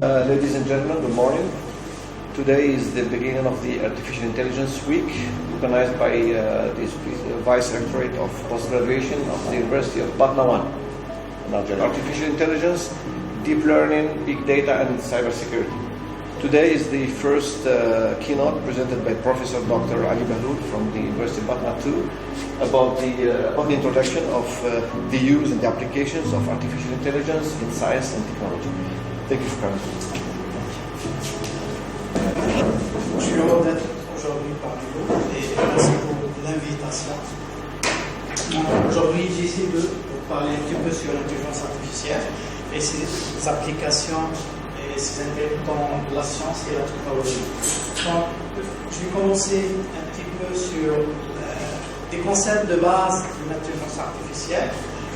Ladies and gentlemen, good morning. Today is the beginning of the Artificial Intelligence Week, organized by the Vice Rectorate of Postgraduation of the University of Patna 1. Artificial Intelligence, Deep Learning, Big Data, and Cybersecurity. Today is the first keynote presented by Professor Dr. Ali Bahlul from the University of Patna 2 about the introduction of the use and the applications of artificial intelligence in science and technology. Thank you for coming. Je suis heureux d'être aujourd'hui parmi vous et merci pour l'invitation. Aujourd'hui, j'essaie de vous parler un petit peu sur l'intelligence artificielle et ses applications et ses intérêts dans la science et la technologie. Donc, je vais commencer un petit peu sur des concepts de base de l'intelligence artificielle.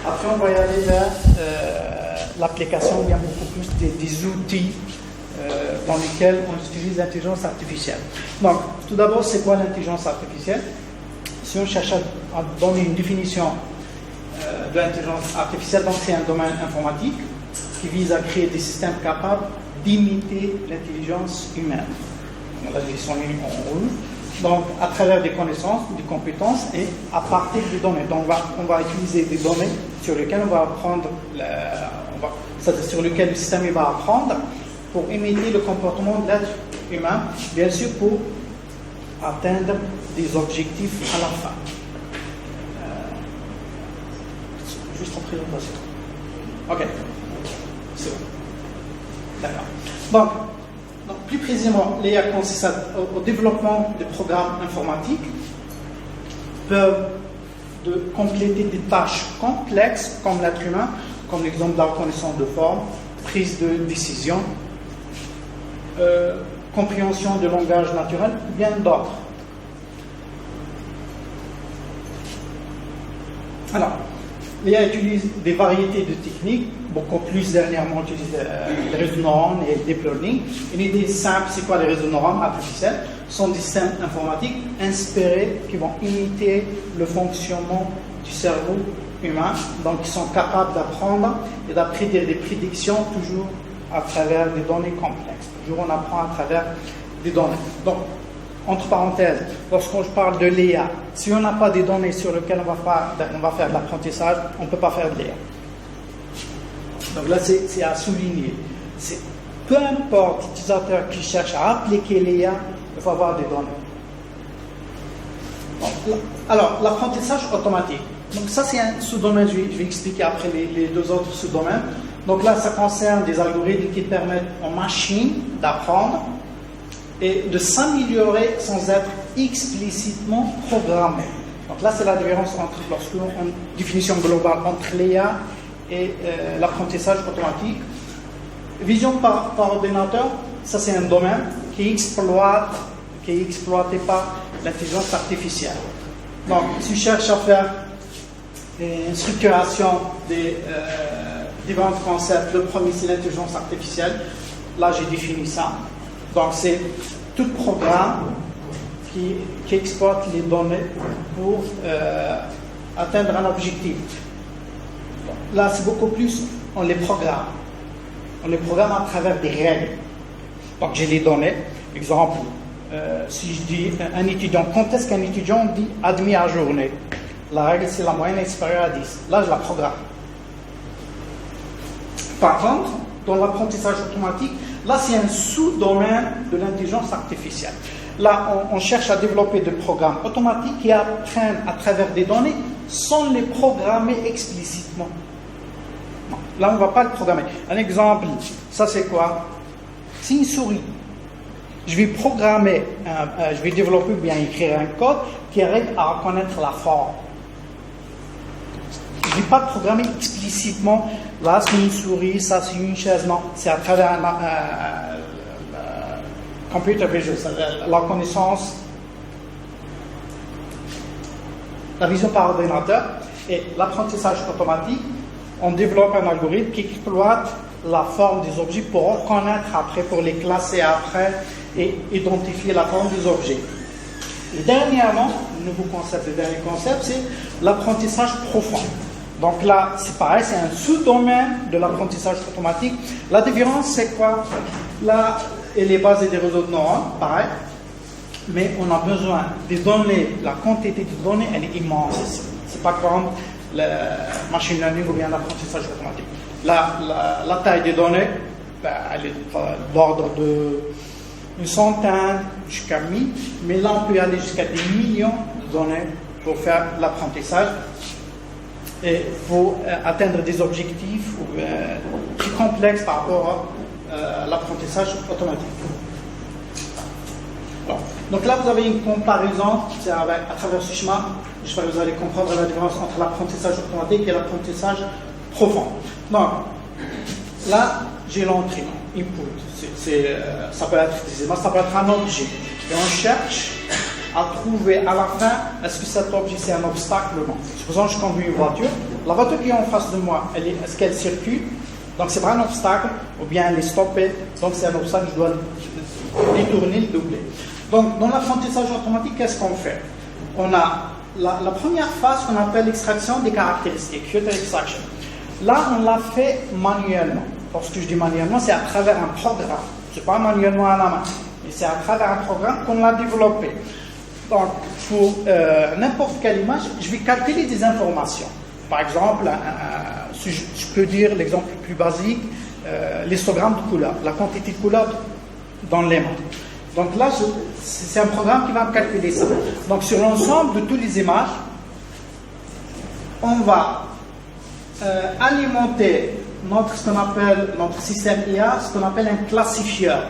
Après, on va y aller vers l'application, bien beaucoup plus des outils dans lesquels on utilise l'intelligence artificielle. Donc, tout d'abord, c'est quoi l'intelligence artificielle? Si on cherche à donner une définition de l'intelligence artificielle, donc c'est un domaine informatique qui vise à créer des systèmes capables d'imiter l'intelligence humaine. Là, j'ai son ligne en rouge. Donc, à travers des connaissances, des compétences et à partir des données. Donc, on va utiliser des données sur lesquelles on va apprendre, sur lesquelles le système va apprendre pour imiter le comportement de l'être humain, bien sûr pour atteindre des objectifs à la fin. Juste en présentation. Ok. C'est bon. D'accord. Donc, plus précisément, l'IA consiste au développement de programmes informatiques peuvent compléter des tâches complexes comme l'être humain, comme l'exemple de la reconnaissance de forme, prise de décision, compréhension de langage naturel, bien d'autres. Alors, l'IA utilise des variétés de techniques, beaucoup plus dernièrement utilisé les réseaux de neurones et le deep learning. Une idée simple, c'est quoi les réseaux de neurones artificiels? Ce sont des systèmes informatiques inspirés qui vont imiter le fonctionnement du cerveau humain, donc ils sont capables d'apprendre et d'apprendre des prédictions toujours à travers des données complexes. Toujours on apprend à travers des données. Donc, entre parenthèses, lorsqu'on parle de l'IA, si on n'a pas des données sur lesquelles on va faire de l'apprentissage, on ne peut pas faire de l'IA. Donc là, c'est à souligner. Peu importe l'utilisateur qui cherche à appliquer l'IA, il faut avoir des données. Donc, alors, l'apprentissage automatique. Donc ça, c'est un sous-domaine, je vais expliquer après les deux autres sous-domaines. Donc là, ça concerne des algorithmes qui permettent aux machines d'apprendre et de s'améliorer sans être explicitement programmées. Donc là, c'est la différence entre, lorsqu'on a une définition globale entre l'IA et l'apprentissage automatique. Vision par ordinateur, ça c'est un domaine qui est exploité par l'intelligence artificielle. Donc, si je cherche à faire une structuration des différents concepts, le premier c'est l'intelligence artificielle. Là, j'ai défini ça. Donc, c'est tout programme qui exploite les données pour atteindre un objectif. Là, c'est beaucoup plus, on les programme. On les programme à travers des règles. Donc, j'ai les données. Exemple, si je dis un étudiant, quand est-ce qu'un étudiant dit admis à journée? La règle, c'est la moyenne supérieure à 10. Là, je la programme. Par contre, dans l'apprentissage automatique, là, c'est un sous-domaine de l'intelligence artificielle. Là, on cherche à développer des programmes automatiques qui apprennent à travers des données sans les programmer explicitement. Non, là, on ne va pas le programmer. Un exemple, ça c'est quoi? C'est une souris. Je vais programmer, je vais développer ou bien écrire un code qui arrive à reconnaître la forme. Je ne vais pas programmer explicitement, là c'est une souris, ça c'est une chaise, non, c'est à travers computer vision, la connaissance, la vision par ordinateur et l'apprentissage automatique. On développe un algorithme qui exploite la forme des objets pour reconnaître après, pour les classer après et identifier la forme des objets. Et dernièrement, le nouveau concept, le dernier concept, c'est l'apprentissage profond. Donc là, c'est pareil, c'est un sous-domaine de l'apprentissage automatique. La différence, c'est quoi? Là, elle est basée des réseaux de neurones, pareil. Mais on a besoin des données, la quantité de données, elle est immense ici. C'est pas comme le machine learning ou bien l'apprentissage automatique. La taille des données, ben, elle est d'ordre de une centaine jusqu'à 1000, mais là on peut aller jusqu'à des millions de données pour faire l'apprentissage et pour atteindre des objectifs plus complexes par rapport à l'apprentissage automatique. Donc là, vous avez une comparaison à travers ce schéma. J'espère que vous allez comprendre la différence entre l'apprentissage automatique et l'apprentissage profond. Donc, là, j'ai l'entrée, input. Ça peut être ça peut être un objet. Et on cherche à trouver à la fin, est-ce que cet objet c'est un obstacle ou non. Supposons que je conduis une voiture. La voiture qui est en face de moi, est-ce qu'elle circule? Donc, c'est pas un obstacle, ou bien elle est stoppée. Donc, c'est un obstacle, je dois détourner, le doubler. Donc, dans l'apprentissage automatique, qu'est-ce qu'on fait? On a la première phase qu'on appelle l'extraction des caractéristiques, filter extraction. Là, on l'a fait manuellement. Lorsque je dis manuellement, c'est à travers un programme. Ce n'est pas manuellement à la main, mais c'est à travers un programme qu'on l'a développé. Donc, pour n'importe quelle image, je vais calculer des informations. Par exemple, je peux dire l'exemple le plus basique, l'histogramme de couleur, la quantité de couleur dans l'aimant. Donc là, c'est un programme qui va me calculer ça. Donc sur l'ensemble de toutes les images, on va alimenter ce qu'on appelle notre système IA, ce qu'on appelle un classifieur.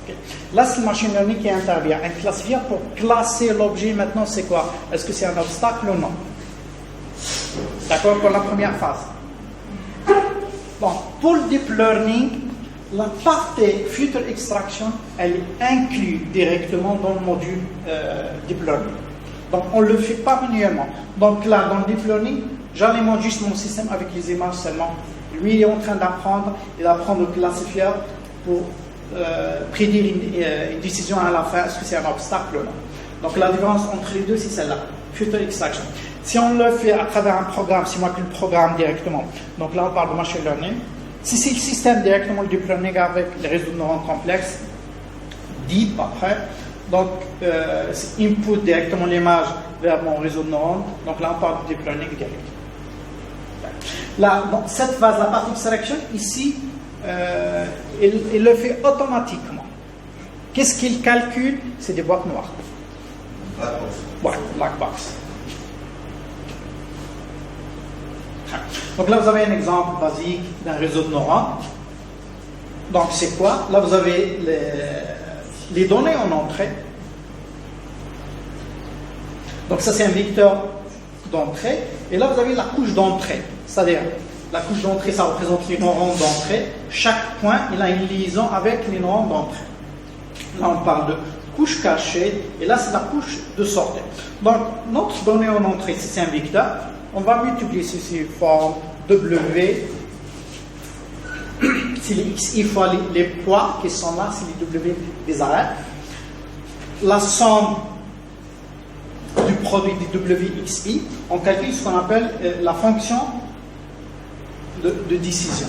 Okay. Là, c'est le machine learning qui intervient. Un classifieur pour classer l'objet, maintenant, c'est quoi? Est-ce que c'est un obstacle ou non? D'accord, pour la première phase. Bon, pour le deep learning, la partie filter extraction, elle est inclue directement dans le module deep learning. Donc, on ne le fait pas manuellement. Donc là, dans le deep learning, j'alimente juste mon système avec les images seulement. Lui, il est en train d'apprendre, il apprend le classifieur pour prédire une décision à la fin, est-ce que c'est un obstacle ou non. Donc la différence entre les deux, c'est celle-là, filter extraction. Si on le fait à travers un programme, si moi que le programme directement, donc là on parle de machine learning. Si c'est le système directement le deep learning avec les réseaux de neurones complexes, deep après, donc c'est input directement l'image vers mon réseau de neurones, donc là on parle de deep learning direct. Là, donc, cette phase, la partie extraction, ici, il le fait automatiquement. Qu'est-ce qu'il calcule? C'est des boîtes noires. Black box. Ouais, black box. Donc là, vous avez un exemple basique d'un réseau de neurones. Donc, c'est quoi? Là, vous avez les données en entrée. Donc, ça, c'est un vecteur d'entrée. Et là, vous avez la couche d'entrée. C'est-à-dire, la couche d'entrée, ça représente les neurones d'entrée. Chaque point, il a une liaison avec les neurones d'entrée. Là, on parle de couche cachée. Et là, c'est la couche de sortie. Donc, notre donnée en entrée, c'est un vecteur. On va multiplier ceci forme W. C'est les XI fois les poids qui sont là, c'est les W des arrêts. La somme du produit des WXI, on calcule ce qu'on appelle la fonction de décision.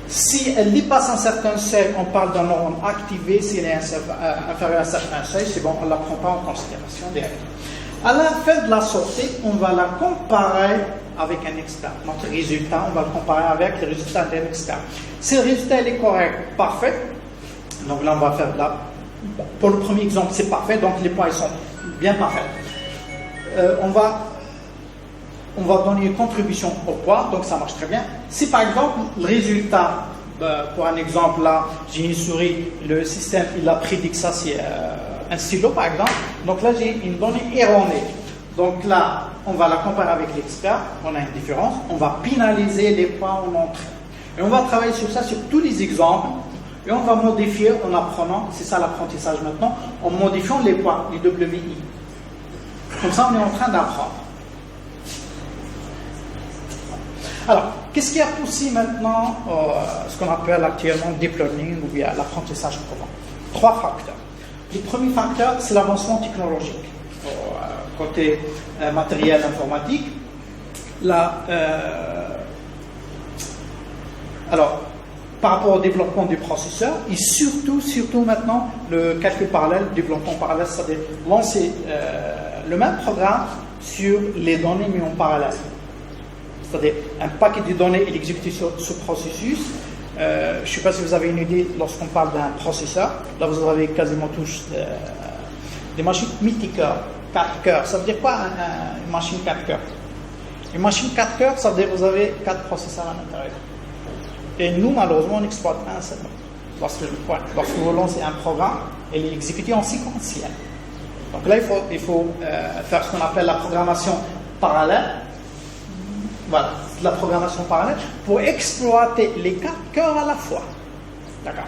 Si elle dépasse un certain seuil, on parle d'un neurone activé. Si elle est inférieure à un certain seuil, c'est bon, on ne la prend pas en considération directement. À la fin de la sortie, on va la comparer avec un expert. Notre résultat, on va le comparer avec le résultat d'un expert. Si le résultat est correct, parfait, donc là on va faire là. Pour le premier exemple, c'est parfait, donc les points ils sont bien parfaits. On va donner une contribution au poids, donc ça marche très bien. Si par exemple le résultat, pour un exemple là, j'ai une souris, le système il a prédit que ça c'est un stylo par exemple, donc là j'ai une donnée erronée. Donc là, on va la comparer avec l'expert, on a une différence, on va pénaliser les points en entrée. Et on va travailler sur ça, sur tous les exemples, et on va modifier en apprenant, c'est ça l'apprentissage maintenant, en modifiant les points, les WI. Comme ça, on est en train d'apprendre. Alors, qu'est-ce qui a poussé maintenant ce qu'on appelle actuellement deep learning ou bien l'apprentissage profond? 3 facteurs. Le premier facteur, c'est l'avancement technologique. Côté matériel informatique, Alors, par rapport au développement du processeur, et surtout maintenant, le calcul parallèle, le développement parallèle, c'est-à-dire lancer le même programme sur les données mais en parallèle. C'est-à-dire un paquet de données est exécuté sur ce processus. Je ne sais pas si vous avez une idée, lorsqu'on parle d'un processeur, là vous avez quasiment tous des machines multi-cœurs, 4 cœurs. Ça veut dire quoi une machine 4 cœurs? Une machine 4 cœurs, ça veut dire que vous avez 4 processeurs à l'intérieur. Et nous, malheureusement, on exploite un seulement. Lorsque vous lancez un programme, il est exécuté en séquentiel. Donc là, il faut faire ce qu'on appelle la programmation parallèle. Voilà, la programmation parallèle pour exploiter les 4 cœurs à la fois. D'accord.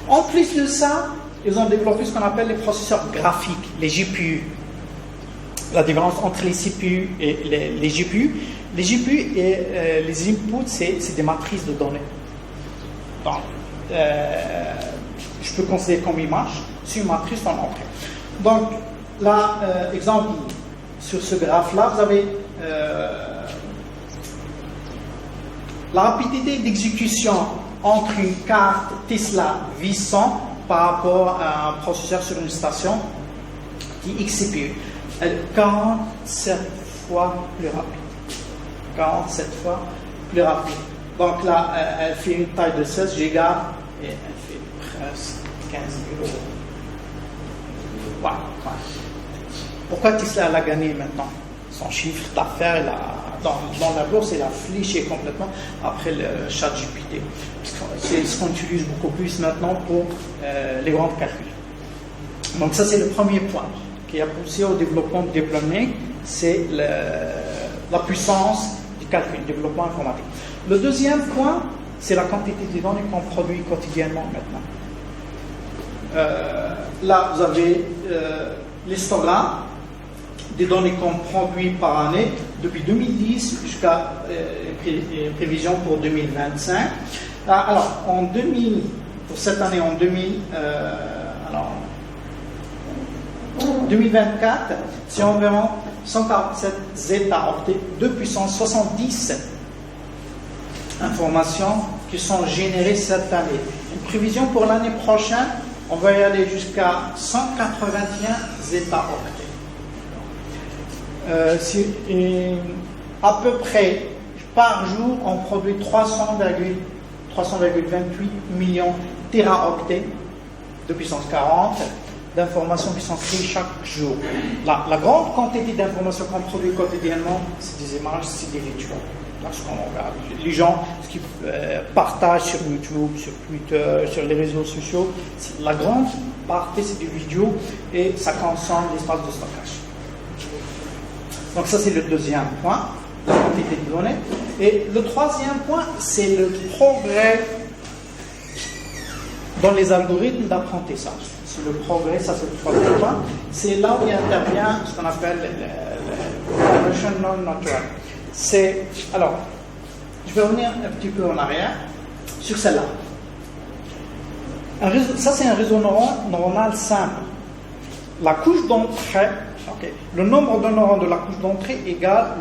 En plus de ça, ils ont développé ce qu'on appelle les processeurs graphiques, les GPU. La différence entre les CPU et les GPU. Les GPU et les inputs, c'est des matrices de données. Donc, je peux considérer comme image, c'est une matrice en entrée. Donc, là, exemple, sur ce graphe-là, vous avez la rapidité d'exécution entre une carte Tesla V100 par rapport à un processeur sur une station qui est XCPU. Elle est 47 fois plus rapide. 47 fois plus rapide. Donc là, elle fait une taille de 16 gigas et elle fait presque 15 000 euros. Wow. Pourquoi Tesla l'a gagné maintenant? Son chiffre d'affaires, dans la bourse, il a fléché complètement après le ChatGPT. C'est ce qu'on utilise beaucoup plus maintenant pour les grands calculs. Donc ça, c'est le premier point qui a poussé au développement du deep learning, c'est la puissance du calcul, du développement informatique. Le deuxième point, c'est la quantité de données qu'on produit quotidiennement maintenant. Là, vous avez l'histogramme des données qu'on produit par année depuis 2010 jusqu'à prévision pour 2025. Alors, pour cette année, en 2024, c'est environ 147 zeta-octets de puissance 77 informations qui sont générées cette année. Une prévision pour l'année prochaine, on va y aller jusqu'à 181 zeta-octets. À peu près par jour, on produit 300,28 millions téraoctets de puissance 40 d'informations qui sont créées chaque jour. La grande quantité d'informations qu'on produit quotidiennement, c'est des images, c'est des vidéos. Lorsqu'on regarde, les gens qui partagent sur YouTube, sur Twitter, sur les réseaux sociaux, la grande partie c'est des vidéos et ça consomme l'espace de stockage. Donc ça c'est le deuxième point, la quantité de données. Et le troisième point, c'est le progrès dans les algorithmes d'apprentissage. C'est le progrès, ça c'est le troisième point. C'est là où il intervient ce qu'on appelle le progression non naturelle. Alors, je vais revenir un petit peu en arrière sur celle-là. Ça c'est un réseau neuronal simple. La couche d'entrée, le nombre de neurones de la couche d'entrée égale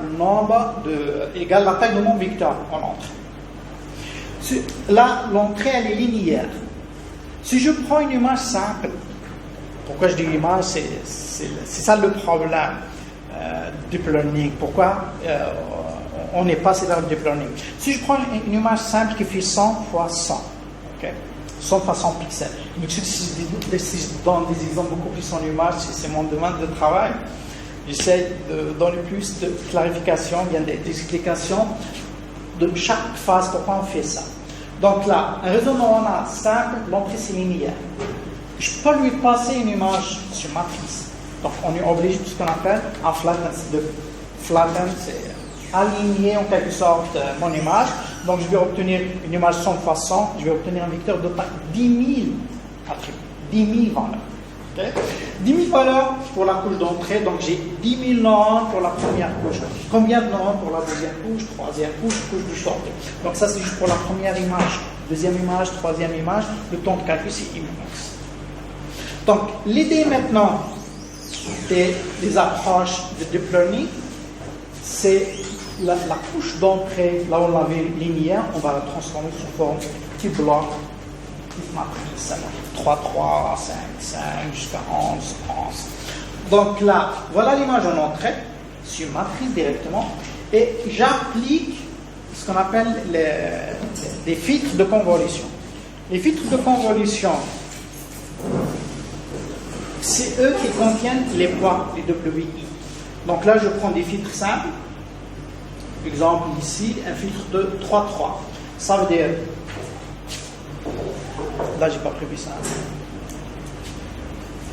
la taille de mon vecteur en entrée. Là, l'entrée elle est linéaire. Si je prends une image simple, pourquoi je dis image, c'est ça le problème du deep learning. Pourquoi on est passé vers le deep learning? Si je prends une image simple qui fait 100 fois 100, 100 fois 100 pixels. Mais si je donne des exemples beaucoup plus en image, c'est mon domaine de travail. J'essaie de donner plus de clarification, bien d'explication de chaque phase, pourquoi on fait ça. Donc là, un réseau neuronal simple, l'entrée c'est linéaire. Je peux lui passer une image sur matrice. Donc on est obligé de ce qu'on appelle un flatten. Flatten, c'est aligner en quelque sorte mon image. Donc je vais obtenir une image 100 fois 100, je vais obtenir un vecteur de taille 10 000 attributs, 10 000 valeurs. Okay? 10 000 valeurs pour la couche d'entrée, donc j'ai 10 000 neurones pour la première couche. Combien de neurones pour la deuxième couche, troisième couche de sortie. Donc ça c'est juste pour la première image. Deuxième image, troisième image, le temps de calcul c'est immense. Donc l'idée maintenant des approches de deep learning, c'est la couche d'entrée, là où on avait linéaire, on va la transformer sous forme de petit bloc, petite matrice. 3, 3, 5, 5, jusqu'à 11, 11. Donc là, voilà l'image en entrée, sur matrice directement, et j'applique ce qu'on appelle des filtres de convolution. Les filtres de convolution, c'est eux qui contiennent les poids, les WI. Donc là, je prends des filtres simples. Exemple ici, un filtre de 3, 3. Ça veut dire, là, j'ai pas prévu ça.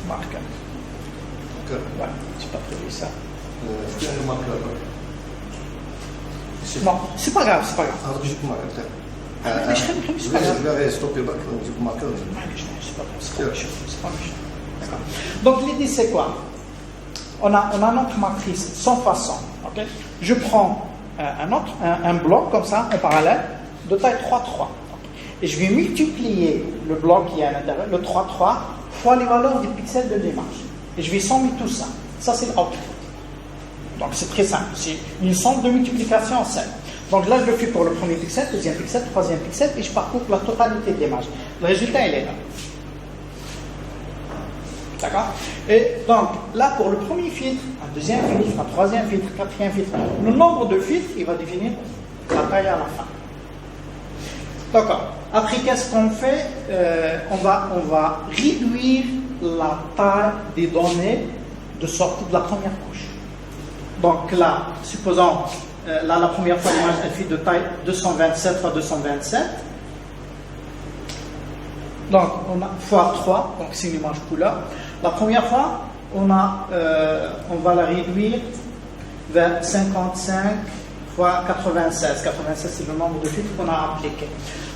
Marqueur. Ouais, j'ai pas prévu ça. Est-ce qu'il y a un marqueur? Non, c'est pas grave, c'est pas grave. Alors, j'ai pas marqueur. C'est pas grave. Je vais stopper le marqueur. C'est pas méchant. D'accord. Donc l'idée c'est quoi? On a notre matrice sans façon. Okay? Je prends un bloc comme ça en parallèle de taille 3, 3. Et je vais multiplier le bloc qui est à l'intérieur, le 3, 3, fois les valeurs des pixels de l'image. Et je vais sommer tout ça. Ça c'est l'output. Donc c'est très simple. C'est une somme de multiplication en scène. Donc là je le fais pour le premier pixel, deuxième pixel, troisième pixel, et je parcours la totalité de l'image. Le résultat il est là. D'accord? Et donc, là, pour le premier filtre, un deuxième filtre, un troisième filtre, un quatrième filtre, le nombre de filtres, il va définir la taille à la fin. D'accord. Après, qu'est-ce qu'on fait? On va réduire la taille des données de sortie de la première couche. Donc là, supposons, là, la première fois, l'image, elle fait de taille 227 x 227. Donc, on a fois 3, donc c'est une image couleur. La première fois, on va la réduire vers 55 fois 96. 96, c'est le nombre de filtres qu'on a appliqué.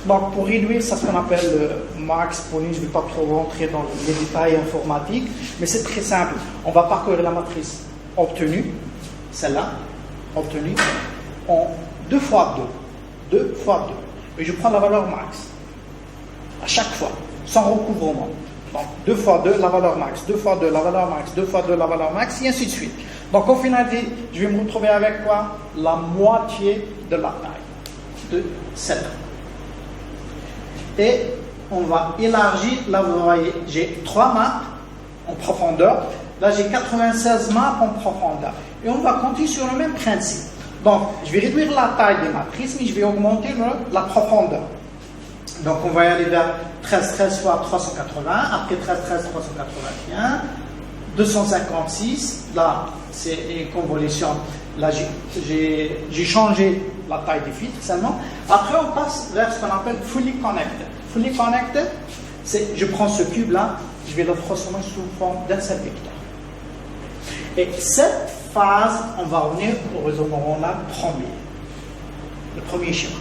Donc, pour réduire, c'est ce qu'on appelle le max pooling. Je ne vais pas trop rentrer dans les détails informatiques, mais c'est très simple. On va parcourir la matrice obtenue, celle-là, obtenue, en 2 fois 2. 2 fois 2. Et je prends la valeur max. À chaque fois, sans recouvrement. Donc, 2 fois 2, la valeur max, 2 fois 2, la valeur max, 2 fois 2, la valeur max, et ainsi de suite. Donc, au final, je vais me retrouver avec quoi? La moitié de la taille de cette. Et on va élargir, là vous voyez, j'ai 3 maps en profondeur, là j'ai 96 maps en profondeur. Et on va continuer sur le même principe. Donc, je vais réduire la taille des matrices, mais je vais augmenter la profondeur. Donc, on va y aller vers 13 fois 380, après 13 381, 256, là, c'est une convolution. Là, j'ai changé la taille des filtres seulement. Après, on passe vers ce qu'on appelle fully connected. Fully connected, c'est, je prends ce cube-là, je vais le transformer sous forme d'un seul vecteur. Et cette phase, on va revenir au réseau neuronal premier. Le premier schéma.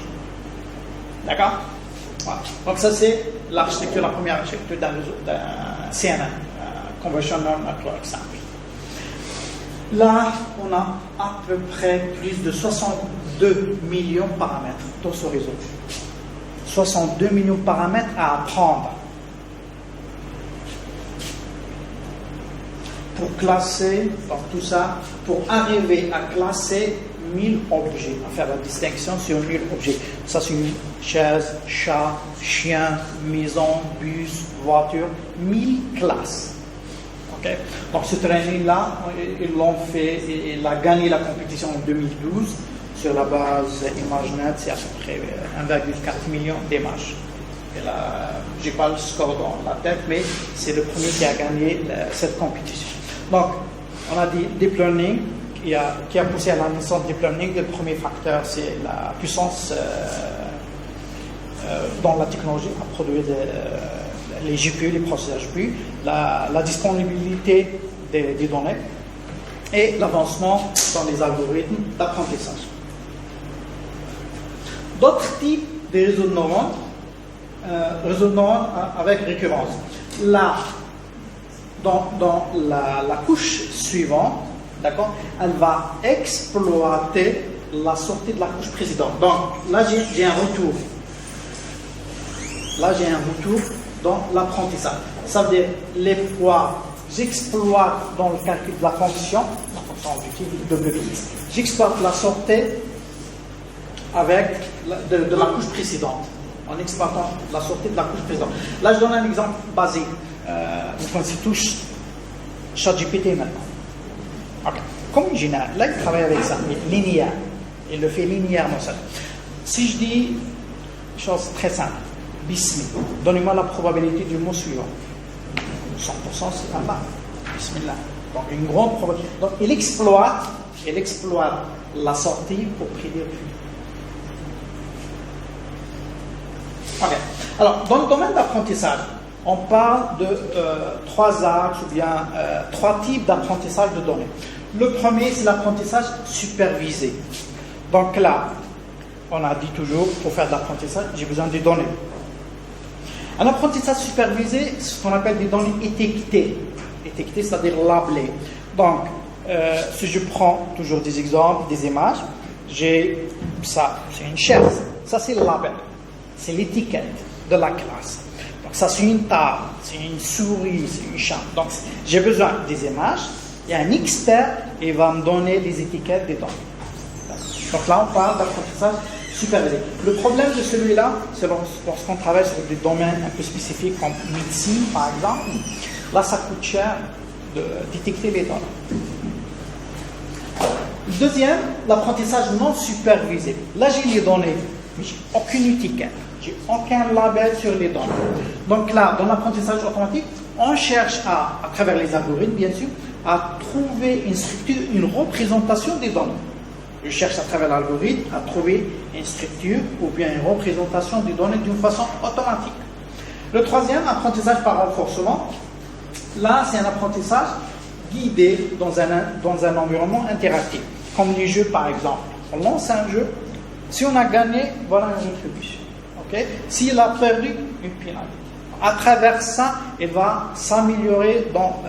D'accord? Voilà. Donc ça c'est l'architecture, la première architecture d'un CNN, Convolutional Network Sample. Là, on a à peu près plus de 62 millions de paramètres dans ce réseau. 62 millions de paramètres à apprendre. Pour classer, donc tout ça, pour arriver à classer 1000 objets, à faire la distinction sur 1000 objets. Ça, c'est une chaise, chat, chien, maison, bus, voiture, 1000 classes. Okay? Donc, ce training-là, ils l'ont fait, il a gagné la compétition en 2012 sur la base ImageNet, c'est à peu près 1,4 million d'images. Je n'ai pas le score dans la tête, mais c'est le premier qui a gagné cette compétition. Donc, on a dit Deep Learning, qui a poussé à la naissance de Deep Learning. Le premier facteur, c'est la puissance dans la technologie à produire les GPU, les processeurs GPU, la disponibilité des données et l'avancement dans les algorithmes d'apprentissage. D'autres types de réseaux de neurones, avec récurrence. Là, dans la couche suivante, d'accord, elle va exploiter la sortie de la couche précédente. Donc là, j'ai un retour. Là, j'ai un retour dans l'apprentissage. Ça veut dire les poids, j'exploite dans le calcul de la fonction objective de W. J'exploite la sortie avec de la couche précédente, en exploitant la sortie de la couche précédente. Là, je donne un exemple basique. Vous connaissez tous ChatGPT maintenant. Okay. Comme ingénieur, là, il travaille avec ça, mais linéaire. Il le fait linéairement ça. Si je dis une chose très simple, Bismi, donnez-moi la probabilité du mot suivant. 100% c'est Allah. Bismillah. Donc une grande probabilité. Donc il exploite la sortie pour prédire le futur. Okay. Alors, dans le domaine d'apprentissage, on parle de 3 axes ou bien 3 types d'apprentissage de données. Le premier, c'est l'apprentissage supervisé. Donc là, on a dit toujours, pour faire de l'apprentissage, j'ai besoin de données. Un apprentissage supervisé, c'est ce qu'on appelle des données étiquetées. Étiquetées, c'est-à-dire labelées. Donc, si je prends toujours des exemples, des images, j'ai ça, c'est une chaise. Ça, c'est le label. C'est l'étiquette de la classe. Donc, ça, c'est une table, c'est une souris, c'est une chambre. Donc, j'ai besoin des images. Il y a un expert et il va me donner les étiquettes des données. Donc là, on parle d'apprentissage supervisé. Le problème de celui-là, c'est lorsqu'on travaille sur des domaines un peu spécifiques comme médecine, par exemple. Là, ça coûte cher de détecter les données. Deuxième, l'apprentissage non supervisé. Là, j'ai les données, mais j'ai aucune étiquette. J'ai aucun label sur les données. Donc là, dans l'apprentissage automatique, on cherche à travers les algorithmes, bien sûr, à trouver une structure, une représentation des données. Je cherche à travers l'algorithme à trouver une structure ou bien une représentation des données d'une façon automatique. Le troisième, apprentissage par renforcement. Là, c'est un apprentissage guidé dans un environnement interactif. Comme les jeux, par exemple. On lance un jeu. Si on a gagné, voilà une rétribution. Okay? S'il a perdu, une pénalité. À travers ça, il va s'améliorer dans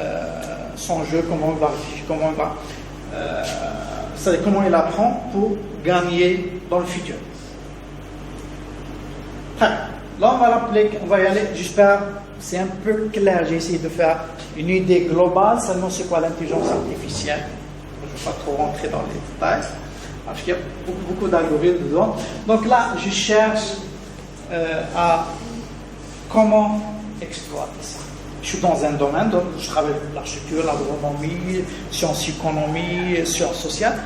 son jeu, comment il apprend pour gagner dans le futur. Très bien. Là, on va y aller. J'espère c'est un peu clair. J'ai essayé de faire une idée globale, seulement c'est quoi l'intelligence artificielle. Je ne vais pas trop rentrer dans les détails, parce qu'il y a beaucoup d'algorithmes dedans. Donc là, je cherche à comment exploiter ça. Je suis dans un domaine, donc je travaille l'architecture, l'agronomie, sciences-économie, sciences sociales.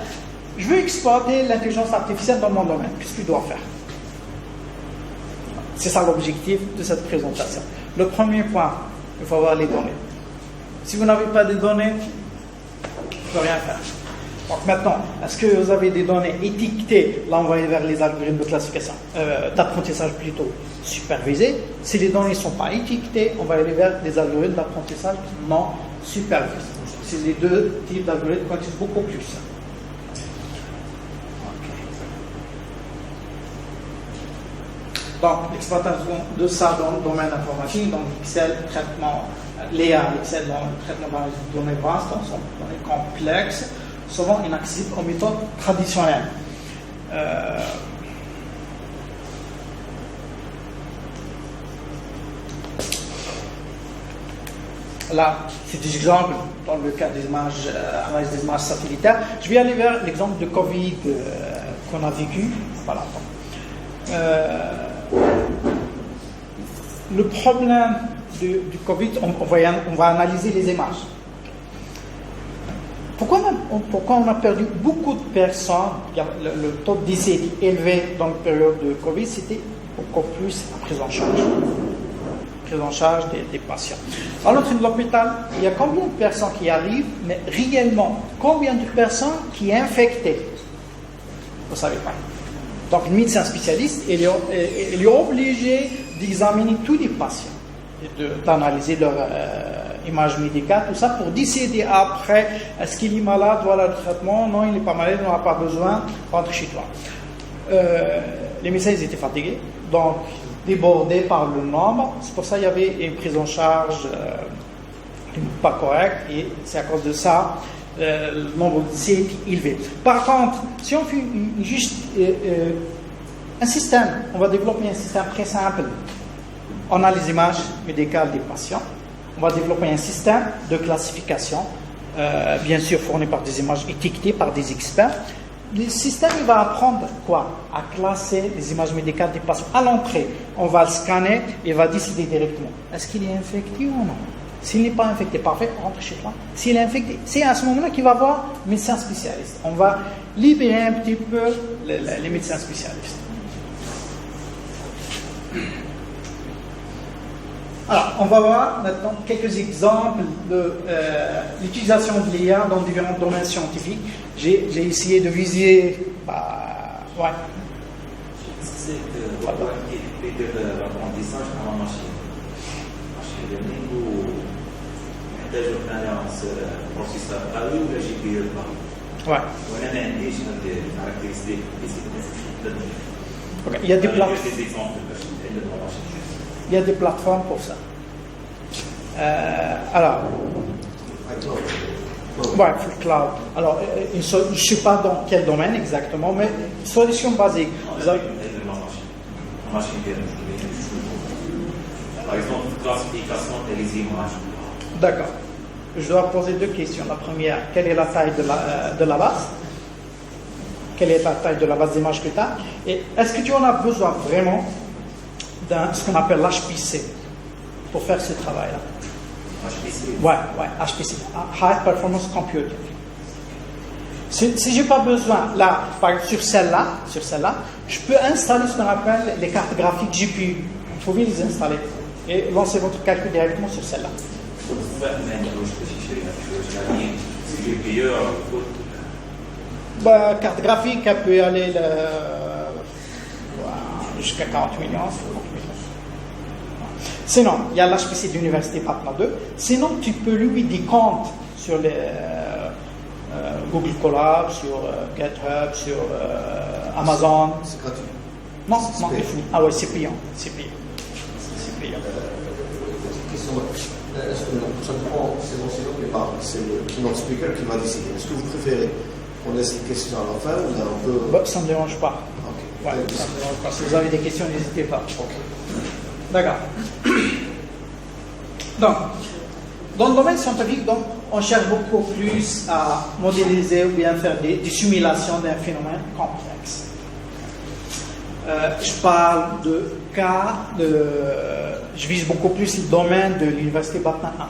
Je veux exploiter l'intelligence artificielle dans mon domaine. Qu'est-ce que je dois faire? C'est ça l'objectif de cette présentation. Le premier point, il faut avoir les données. Si vous n'avez pas de données, vous ne pouvez rien faire. Donc maintenant, est-ce que vous avez des données étiquetées? Là, on va aller vers les algorithmes de classification, d'apprentissage plutôt supervisés. Si les données ne sont pas étiquetées, on va aller vers des algorithmes d'apprentissage non supervisés. C'est les deux types d'algorithmes qui existent beaucoup plus. Donc, l'exploitation de ça dans le domaine informatique, donc Excel, traitement, l'EA, Excel dans le traitement des données vastes, donc sont des données complexes, souvent inaccessibles aux méthodes traditionnelles. Là, c'est des exemples dans le cas des images, analyse des images satellitaires. Je vais aller vers l'exemple de Covid qu'on a vécu. Voilà. Le problème du Covid, on va analyser les images. Pourquoi on a perdu beaucoup de personnes? Le taux de décès était élevé dans la période de Covid, c'était beaucoup plus la prise en charge des patients. À l'autre de l'hôpital, il y a combien de personnes qui arrivent, mais réellement, combien de personnes qui sont infectées? Vous ne savez pas. Donc, le médecin spécialiste, il est obligé d'examiner tous les patients, d'analyser leur image médicale, tout ça, pour décider après, est-ce qu'il est malade, voilà le traitement, non, il n'est pas malade, il n'aura pas besoin, rentre chez toi. Les médecins, ils étaient fatigués, donc débordés par le nombre, c'est pour ça qu'il y avait une prise en charge pas correcte, et c'est à cause de ça, le nombre de décès est élevé. Par contre, si on fait juste un système, on va développer un système très simple. On a les images médicales des patients. On va développer un système de classification, bien sûr fourni par des images étiquetées par des experts. Le système il va apprendre quoi? À classer les images médicales des patients. À l'entrée, on va le scanner et va décider directement. Est-ce qu'il est infecté ou non? S'il n'est pas infecté, parfait, rentre chez toi. S'il est infecté, c'est à ce moment-là qu'il va voir un médecin spécialiste. On va libérer un petit peu les médecins spécialistes. Alors, on va voir maintenant quelques exemples de l'utilisation de l'IA dans différents domaines scientifiques. J'ai essayé de viser... ouais. C'est l'apprentissage par la machine. Machine learning ou intelligence processeur à ou la GPU pas. Ouais. On a un indice des caractéristiques de Okay. Il y a des Il y a des plateformes pour ça. Alors, ouais, full cloud. Alors, je ne sais pas dans quel domaine exactement, mais solution basique. Vous avez... Par exemple, classification des images. D'accord. Je dois poser deux questions. La première, quelle est la taille de la base? Quelle est la taille de la base d'image que tu as? Et est-ce que tu en as besoin vraiment d'un ce qu'on appelle l'HPC pour faire ce travail-là? HPC? Ouais, HPC, High Performance Computing. Si je n'ai pas besoin, là, par exemple, sur celle-là, je peux installer ce qu'on appelle les cartes graphiques GPU. Vous pouvez les installer et lancer votre calcul directement sur celle-là. Carte graphique, elle peut aller jusqu'à 40 millions, 50 millions. Sinon, il y a l'HPC de l'Université Patna 2. Sinon, tu peux lui des comptes sur les Google Colab, sur GitHub, sur Amazon. C'est gratuit. Non, c'est fini. Ah ouais, c'est payant. C'est payant. Question. Est-ce que ça prend, c'est bon, c'est le keynote speaker qui va décider. Est-ce que vous préférez qu'on laisse les questions à la fin ou là on peut... Ça ne me dérange pas. Ok. Ouais, ça me dérange pas. Si vous avez des questions, n'hésitez pas. Ok. D'accord. Donc, dans le domaine scientifique, donc, on cherche beaucoup plus à modéliser ou bien faire des simulations d'un phénomène complexe. Je parle de cas je vise beaucoup plus le domaine de l'Université Patna 1.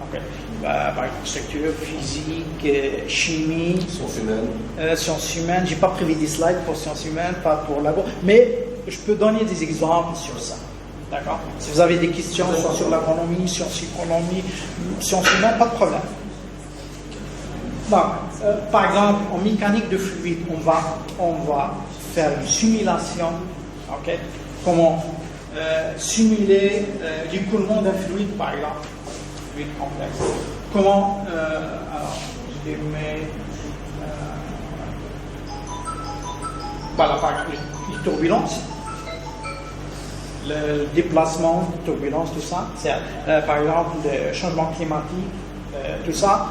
Okay. Par exemple, structure, physique, chimie, sciences humaines. Je n'ai pas prévu des slides pour sciences humaines, pas pour labo, mais je peux donner des exemples sur ça. D'accord? Si vous avez des questions soit sur l'agronomie, sciences économie, sciences humaines, pas de problème. Donc, par exemple, en mécanique de fluide, on va faire une simulation. Okay? Comment simuler l'écoulement d'un fluide, par exemple, fluide complexe. Comment, alors, je mets, voilà, par exemple, les turbulences. Le déplacement, turbulence, tout ça, c'est, par exemple le changement climatique, tout ça.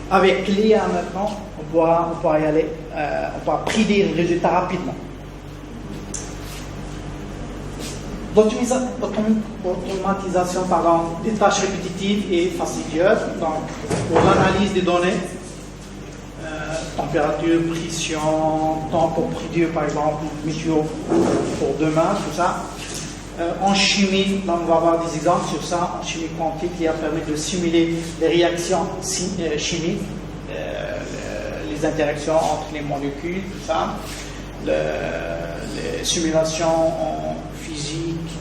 Avec l'IA maintenant, on pourra y aller, on pourra prédire le résultat rapidement. L'automatisation des tâches répétitives et fastidieuses, donc pour l'analyse des données. Température, pression, temps pour prédire par exemple météo pour demain, tout ça. En chimie, là, on va avoir des exemples sur ça, en chimie quantique qui a permis de simuler les réactions chimiques, les interactions entre les molécules, tout ça. Les simulations en physique,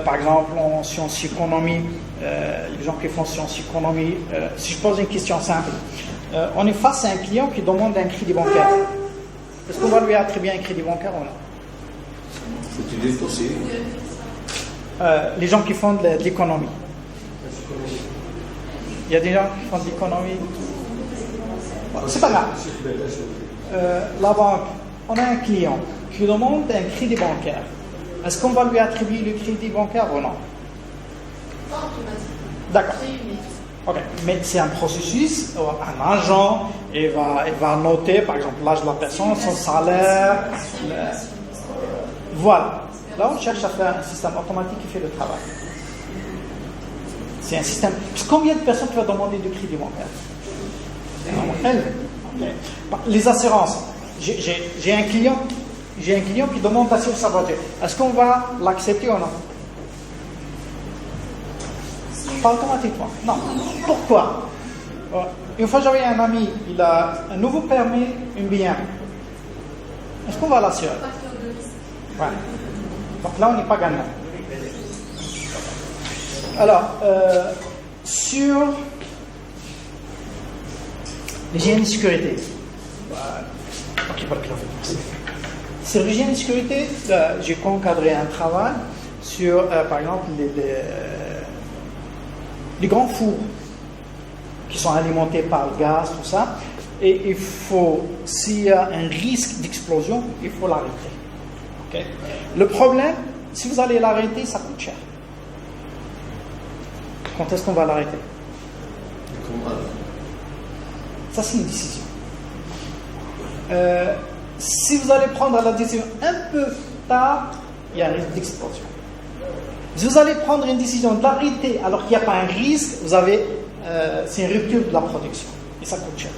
par exemple en sciences économie, les gens qui font sciences économie, si je pose une question simple, on est face à un client qui demande un crédit bancaire. Est-ce qu'on va lui attribuer un crédit bancaire ou non? C'est une idée possible. Les gens qui font de l'économie. Il y a des gens qui font de l'économie. C'est pas grave. La banque, on a un client qui demande un crédit bancaire. Est-ce qu'on va lui attribuer le crédit bancaire ou non? Pas automatique. D'accord. Ok, mais c'est un processus, un agent, il va noter par exemple l'âge de la personne, son salaire. Voilà. Là, on cherche à faire un système automatique qui fait le travail. C'est un système. Combien de personnes tu vas demander de crédit bancaire? Les assurances. J'ai un client qui demande d'assurer sa voiture. Est-ce qu'on va l'accepter ou non? Pas automatiquement. Non. Pourquoi? Une fois j'avais un ami, il a un nouveau permis, un bien. Est-ce qu'on va l'assurer? Ouais. Donc là, on n'est pas gagnant. Alors, sur l'hygiène et sécurité. Sur l'hygiène et sécurité, j'ai encadré un travail sur, par exemple, les grands fours qui sont alimentés par le gaz, tout ça. Et il faut, s'il y a un risque d'explosion, il faut l'arrêter. Okay? Le problème, si vous allez l'arrêter, ça coûte cher. Quand est-ce qu'on va l'arrêter? Ça, c'est une décision. Si vous allez prendre la décision un peu tard, il y a un risque d'explosion. Si vous allez prendre une décision de l'arrêter alors qu'il n'y a pas un risque, c'est une rupture de la production. Et ça coûte cher.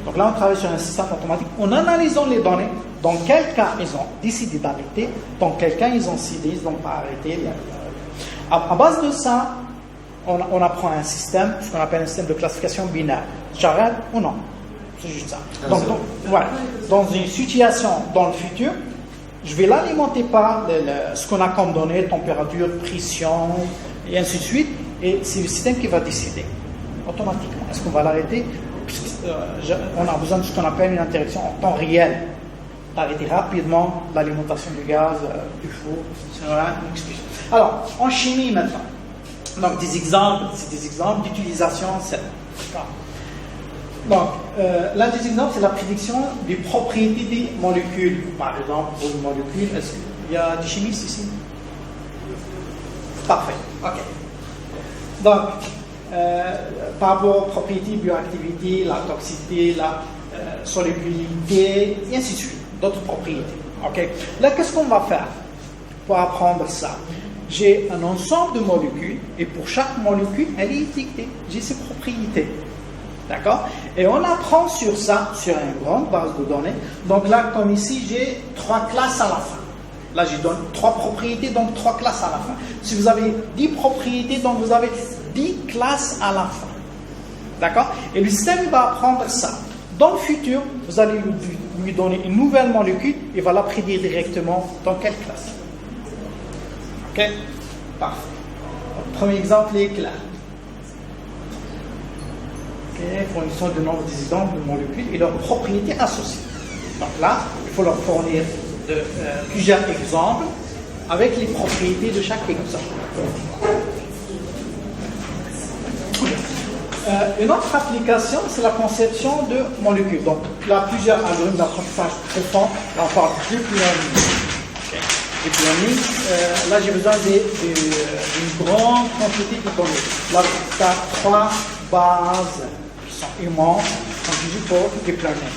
Donc là, on travaille sur un système automatique. En analysant les données, dans quel cas ils ont décidé d'arrêter, dans quel cas ils ont décidé de ne pas arrêter. À base de ça, on apprend un système, ce qu'on appelle un système de classification binaire. J'arrête ou non? C'est juste ça. Donc, dans une situation dans le futur, je vais l'alimenter par ce qu'on a comme données, température, pression, et ainsi de suite. Et c'est le système qui va décider automatiquement. Est-ce qu'on va l'arrêter? On a besoin de ce qu'on appelle une interaction en temps réel. D'arrêter rapidement l'alimentation du gaz, du four. C'est une excuse. Alors, en chimie maintenant. Donc, c'est des exemples d'utilisation. Donc, l'un des exemples, c'est la prédiction des propriétés des molécules. Par exemple, pour une molécule, est-ce qu'il y a des chimistes ici? Parfait. OK. Donc, par rapport aux propriétés, bioactivité, la toxicité, la solubilité, et ainsi de suite, d'autres propriétés. Okay. Là, qu'est-ce qu'on va faire pour apprendre ça? J'ai un ensemble de molécules, et pour chaque molécule, elle est étiquetée. J'ai ses propriétés. D'accord? Et on apprend sur ça, sur une grande base de données. Donc là, comme ici, j'ai 3 classes à la fin. Là, je donne 3 propriétés, donc 3 classes à la fin. Si vous avez 10 propriétés, donc vous avez 10 classes à la fin. D'accord? Et le système va apprendre ça. Dans le futur, vous allez lui donner une nouvelle molécule, et va la prédire directement dans quelle classe. Ok? Parfait. Donc, premier exemple est clair. Fournissant de nombre d'exemples de molécules et leurs propriétés associées. Donc là, il faut leur fournir plusieurs exemples avec les propriétés de chaque exemple. Une autre application, c'est la conception de molécules. Donc là, plusieurs algorithmes d'apprentissage profond. Là, on parle de deep learning. Deep learning, là, j'ai besoin d'une grande quantité de données. Là, tu as 3 bases immenses, comme je dis, pour deep learning.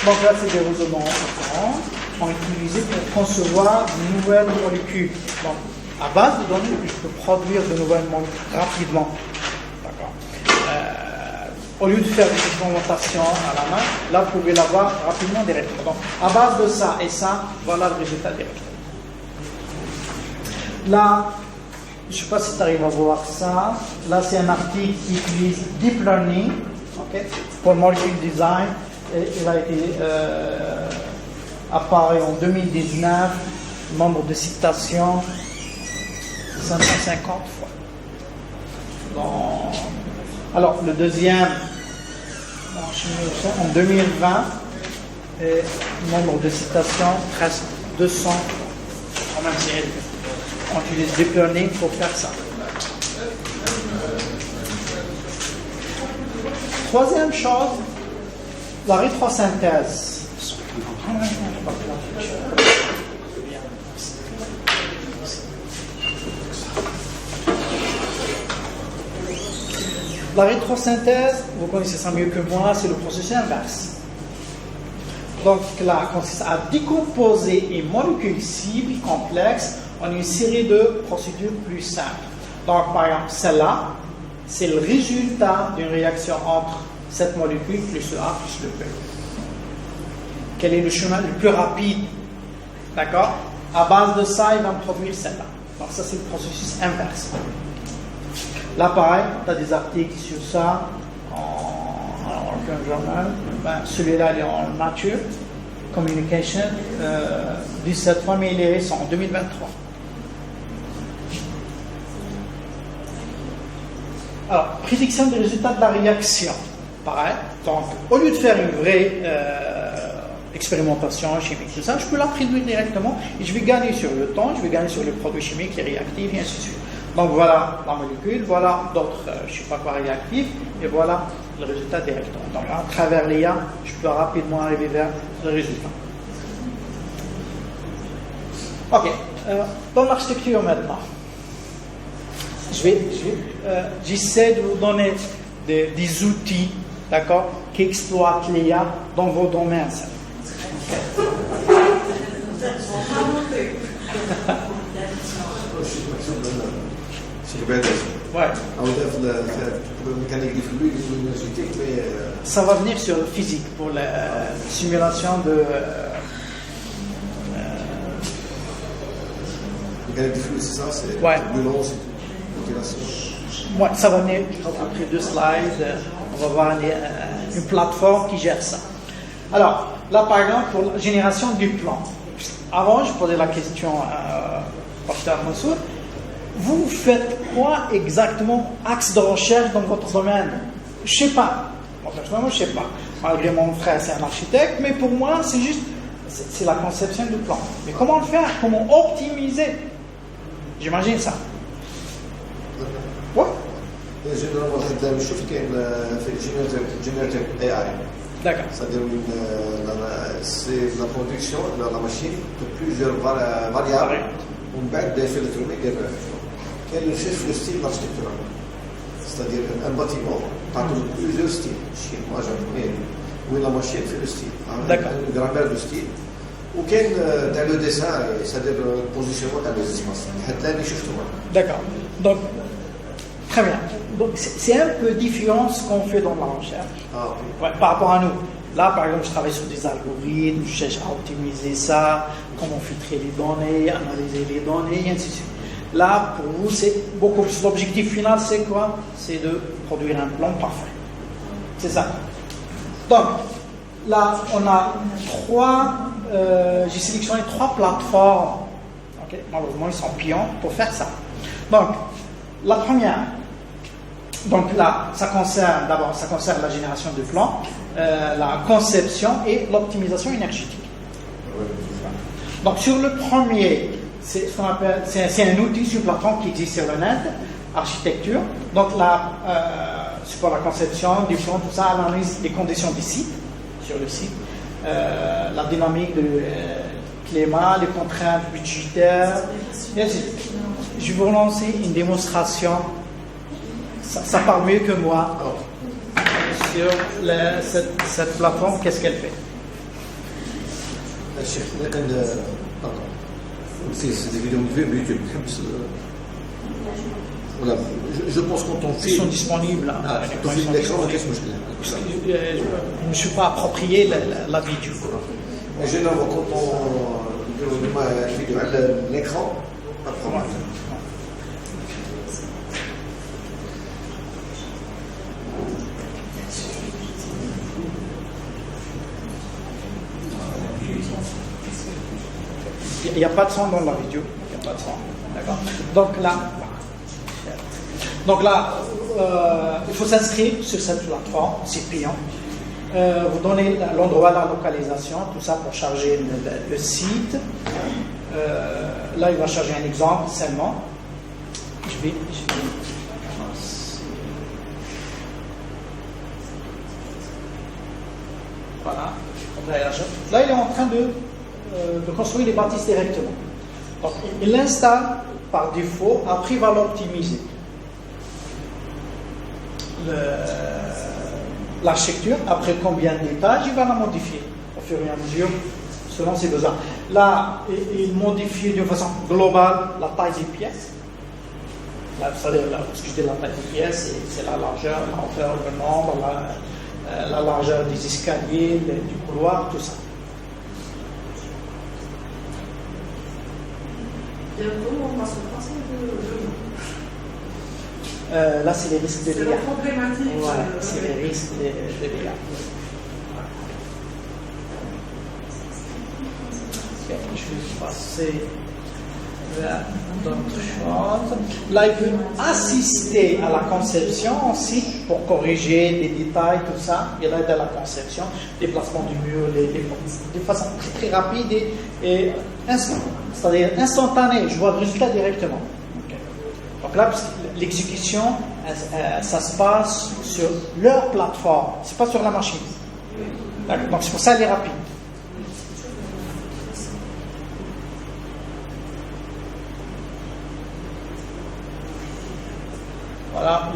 Donc là, c'est des réseaux qu'on utilisé pour concevoir de nouvelles molécules. Donc, à base de données, je peux produire de nouvelles molécules rapidement. D'accord. Au lieu de faire des expérimentations à la main, là, vous pouvez l'avoir rapidement directement. Donc, à base de ça et ça, voilà le résultat direct. Là, je ne sais pas si tu arrives à voir ça. Là, c'est un article qui utilise Deep Learning, okay, pour Molecule Design. Et il a été apparu en 2019. Nombre de citations 550 fois. Alors, le deuxième, en 2020, et nombre de citations presque 200. Quand même, c'est élevé. On utilise Deep Learning pour faire ça. Troisième chose, la rétrosynthèse. La rétrosynthèse, vous connaissez ça mieux que moi, c'est le processus inverse. Donc là, consiste à décomposer une molécule cible complexe en une série de procédures plus simples. Donc par exemple, celle-là, c'est le résultat d'une réaction entre cette molécule plus le A plus le B. Quel est le chemin le plus rapide? D'accord? À base de ça, il va me produire celle-là. Donc ça, c'est le processus inverse. Là, pareil, tu as des articles sur ça en journal. Ben, celui-là, il est en Nature Communication. 17 fois, mais il est récent, en 2023. Alors, prédiction des résultats de la réaction. Pareil. Donc, au lieu de faire une vraie expérimentation chimique, tout ça, je peux la prédire directement et je vais gagner sur le temps, je vais gagner sur les produits chimiques, les réactifs, et ainsi de suite. Donc, voilà la molécule, voilà d'autres, je ne sais pas quoi, réactifs, et voilà le résultat directement. Donc, à travers l'IA, je peux rapidement arriver vers le résultat. Ok. Dans l'architecture maintenant. J'essaie de vous donner des outils, d'accord, qui exploitent l'IA dans vos domaines. Ouais. Ça va venir sur le physique pour la simulation de. Mécanique des fluides, c'est ça? C'est ouais. turbulence, Ouais, ça va venir après 2 slides. On va voir une plateforme qui gère ça. Alors, là par exemple, pour la génération du plan. Avant, je posais la question à Pasteur Mansour. Vous faites quoi exactement, axe de recherche dans votre domaine? Je ne sais pas. Moi, personnellement, je ne sais pas. Malgré mon frère, c'est un architecte, mais pour moi, c'est juste, c'est la conception du plan. Mais comment le faire? Comment optimiser? J'imagine ça. Ouais. Généralement, je trouve qu'il y a Generative AI. D'accord. C'est-à-dire c'est la production de la machine de plusieurs variables. On back des filtres. Quel est le style architectural? C'est-à-dire un bâtiment par plusieurs styles. Moi, j'aime où la machine fait le style. Une grammaire de style. Ou quel le dessin, c'est-à-dire le positionnement dans les espaces. D'accord. Donc, très bien. Donc, c'est un peu différent ce qu'on fait dans la recherche. Ouais, par rapport à nous. Là, par exemple, je travaille sur des algorithmes, je cherche à optimiser ça, comment filtrer les données, analyser les données, et ainsi de suite. Là, pour vous, c'est beaucoup plus. L'objectif final, c'est quoi? C'est de produire un plan parfait. C'est ça. Donc, là, on a j'ai sélectionné 3 plateformes. Okay. Malheureusement, ils sont pions pour faire ça. Donc, la première, donc là, ça concerne la génération de plans, la conception et l'optimisation énergétique. Donc, sur le premier, c'est un outil sur plateforme qui existe sur le net, architecture. Donc là, c'est pour la conception du plan, tout ça, l'analyse des conditions du site, sur le site, la dynamique du climat, les contraintes budgétaires. Je vais vous relancer une démonstration. Ça parle mieux que moi sur cette plateforme. Qu'est-ce qu'elle fait? C'est des vidéos de YouTube. Voilà. Je pense qu'on t'en fait. Ils sont disponibles. Là. Je ne me suis pas approprié la vidéo. Généralement, quand on l'écran, pas de problème. Il n'y a pas de son dans la vidéo. Il n'y a pas de son. D'accord. Donc là, il faut s'inscrire sur cette plateforme, c'est payant. Vous donnez l'endroit, la localisation, tout ça pour charger le site. Là, il va charger un exemple seulement. Je vais voilà. Là, il est en train de construire les bâtisses directement. Donc, il l'installe par défaut, après il va l'optimiser. L'architecture, après combien d'étages, il va la modifier au fur et à mesure, selon ses besoins. Là, il modifie d'une façon globale la taille des pièces. C'est-à-dire, ce que je dis la taille des pièces, c'est la largeur, la hauteur, le nombre, la largeur des escaliers, du couloir, tout ça. Bientôt, on va se passer de Là, c'est les risques de C'est la dégâts. problématique. Ouais, c'est les risques de dégâts. Ok, je vais passer vers d'autres choses. Là, il peut assister à la conception aussi pour corriger des détails, tout ça. Il aide à la conception, déplacement du mur, de façon très rapide et c'est-à-dire instantanée. Je vois le résultat directement. Ok. Donc là, l'exécution, ça se passe sur leur plateforme, c'est pas sur la machine. D'accord. Donc c'est pour ça qu'elle est rapide. Voilà,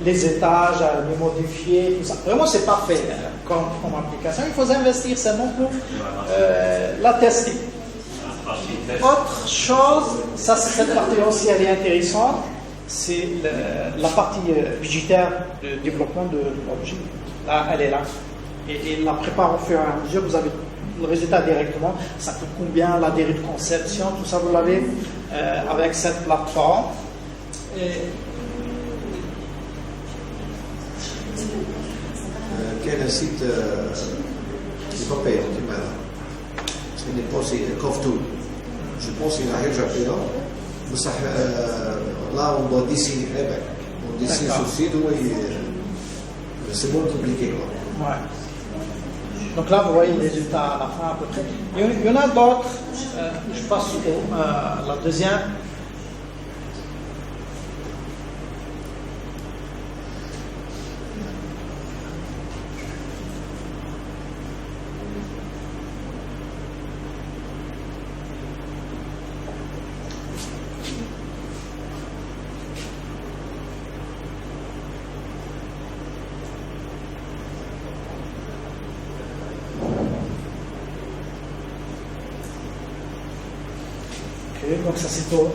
les étages, les modifier, tout ça. Vraiment, c'est parfait comme application. Il faut investir seulement pour la tester. Autre chose, ça, cette partie aussi, elle est intéressante, c'est la partie budgétaire de développement de l'objet. Là, elle est là. Et la prépare au fur et à mesure, vous avez le résultat directement. Ça coûte combien, la durée de conception, tout ça, vous l'avez avec cette plateforme. كان نسيت البابير كما سمي بونسي كوفتول جو بونسي راح يرجع فيها بصح لا اون دو ديسيني هذاك اون ديسيني سو سيد هو سي بون كومبليكي كوا. Ouais. Donc là, vous voyez les résultats à la fin à peu près. Il y en a d'autres. Je passe à la deuxième. Donc ça c'est pour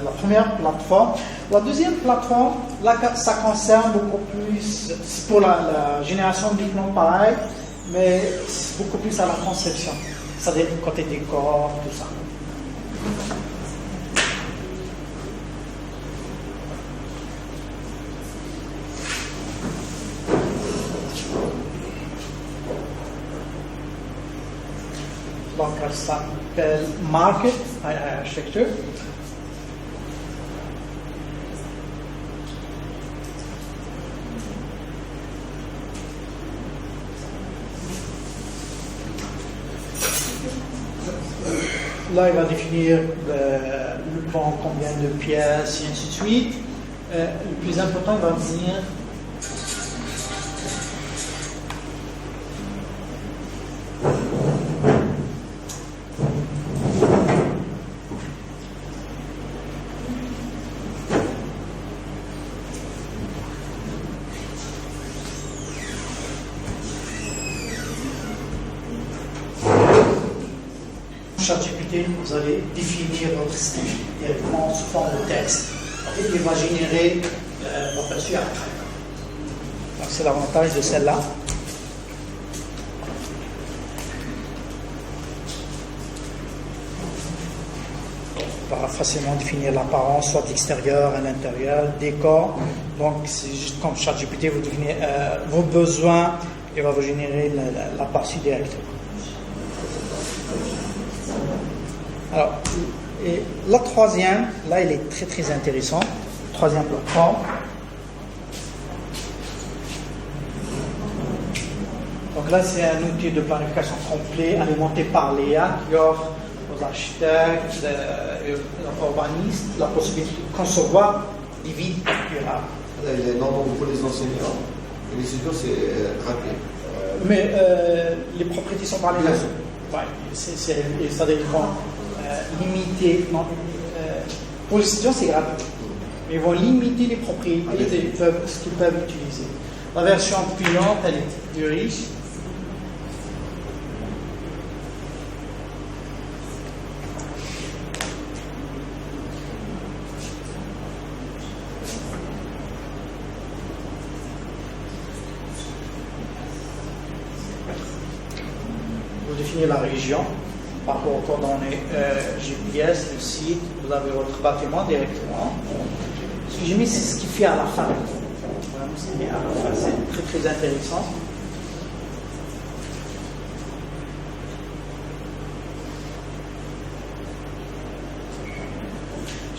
la première plateforme. La deuxième plateforme, là ça concerne beaucoup plus, c'est pour la génération de diplômes pareil, mais c'est beaucoup plus à la conception. C'est-à-dire côté décor, tout ça. Donc elle s'appelle Market Architecture. Là, il va définir le plan, combien de pièces, et ainsi de suite. Le plus important, il va venir ChatGPT, vous allez définir votre style directement sous forme de texte. Et il va générer l'aperçu après. Donc c'est l'avantage de celle-là. On va facilement définir l'apparence, soit d'extérieur à l'intérieur, décor. Donc c'est juste comme ChatGPT, vous devinez vos besoins et va vous générer l'aperçu directement. Alors, et la troisième, là, elle est très très intéressante. Troisième plateforme. Donc là, c'est un outil de planification complet alimenté par l'IA qui offre aux architectes et aux urbanistes la possibilité de concevoir des villes durables. Il est normal pour les enseignants et les étudiants, c'est gratuit. Mais les propriétés sont par les Bien mêmes. sûr. Ouais, c'est-à-dire qu'ils vont limiter. Non, pour les étudiants, c'est gratuit. Mais ils vont limiter les propriétés ce qu'ils peuvent utiliser. La version payante, elle est plus riche. définir la région par rapport aux coordonnées GPS, le site, vous avez votre bâtiment directement. Ce que j'ai mis, c'est ce qu'il fait à la fin. Vraiment, c'est mis à la fin, c'est très très intéressant.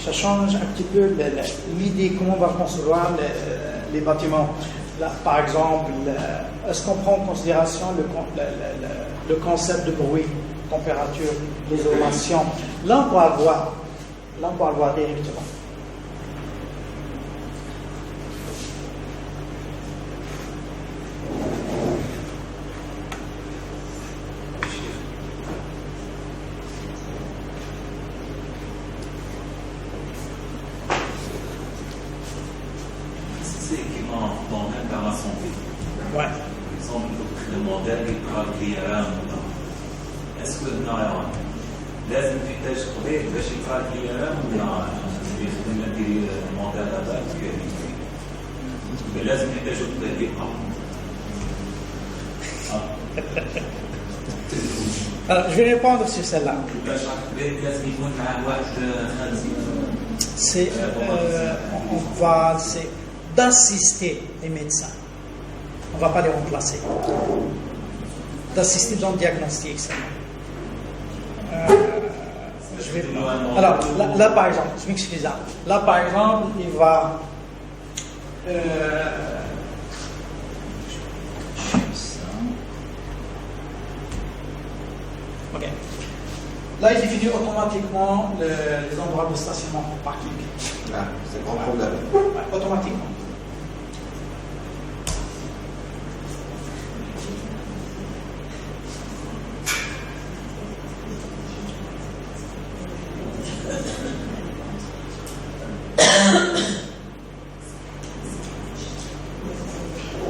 Ça change un petit peu l'idée, comment on va concevoir les bâtiments. Là, par exemple, est-ce qu'on prend en considération le concept de bruit, température, l'isolation? Là, on va le voir directement. C'est équipement dans l'incarnation. Ouais. Par exemple, le modèle qui parle d'IRM. Est-ce que لازم في تشغيل باش يفعل IRM ولا يخدم ندير الموديل هذا لازم يحتاجوا الدقة. Alors, je vais répondre sur celle-là. لازم يكون معاه واحد خنزير. C'est c'est d'assister les médecins. On ne va pas les remplacer. D'assister dans le diagnostic seulement. Alors, là, par exemple, je m'excuse. Là, par exemple, il va. Ok. Là, il définit automatiquement les endroits de stationnement pour parking. Ah, c'est pas un problème. Ouais, automatiquement.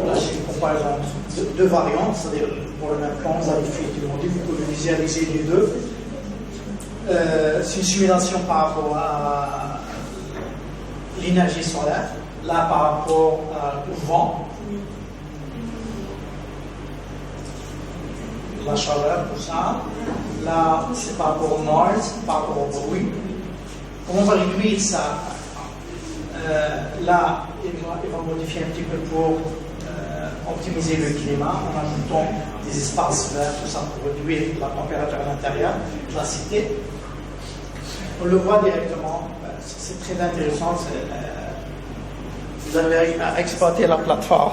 Là, j'ai une comparaison de deux variantes, c'est-à-dire pour le même plan, vous avez fait du monde, vous pouvez visualiser les deux. C'est une simulation par rapport à l'énergie solaire, là par rapport au vent, la chaleur, tout ça. Là, c'est par rapport au noise, par rapport au bruit. Comment on va réduire ça? Là, il va modifier un petit peu pour optimiser le climat en ajoutant des espaces verts, tout ça pour réduire la température à l'intérieur de la cité. On le voit directement, c'est très intéressant. Vous avez à exploiter la plateforme.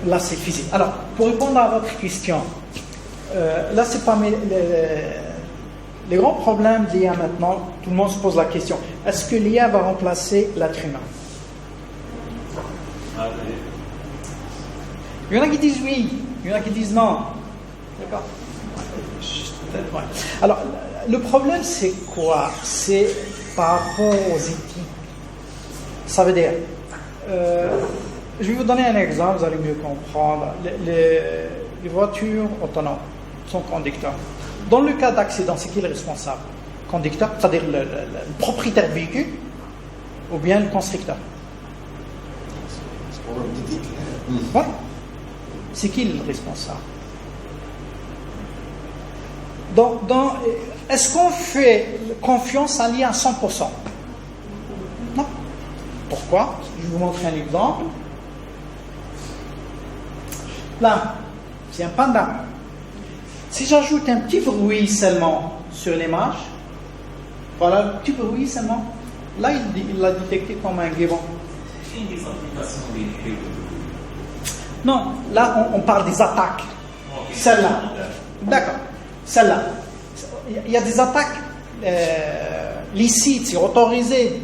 Là, c'est physique. Alors, pour répondre à votre question, là, c'est pas les grands problèmes de l'IA maintenant. Tout le monde se pose la question, est-ce que l'IA va remplacer l'être humain? Il y en a qui disent oui, il y en a qui disent non. D'accord? Ouais. Alors, le problème, c'est quoi? C'est par rapport aux équipes. Ça veut dire... je vais vous donner un exemple, vous allez mieux comprendre. Les voitures autonomes, sont conducteurs. Dans le cas d'accident, c'est qui le responsable? Conducteur, c'est-à-dire le propriétaire du véhicule, ou bien le constructeur? C'est pour le critique. Ouais. C'est qui le responsable? Est-ce qu'on fait confiance à l'IA à 100%? Non. Pourquoi? Je vais vous montrer un exemple. Là, c'est un panda. Si j'ajoute un petit bruit seulement sur l'image, voilà, un petit bruit seulement, là, il l'a détecté comme un guéban. Non, là, on parle des attaques. Celle-là. D'accord. Celle-là. Il y a des attaques licites, c'est autorisé.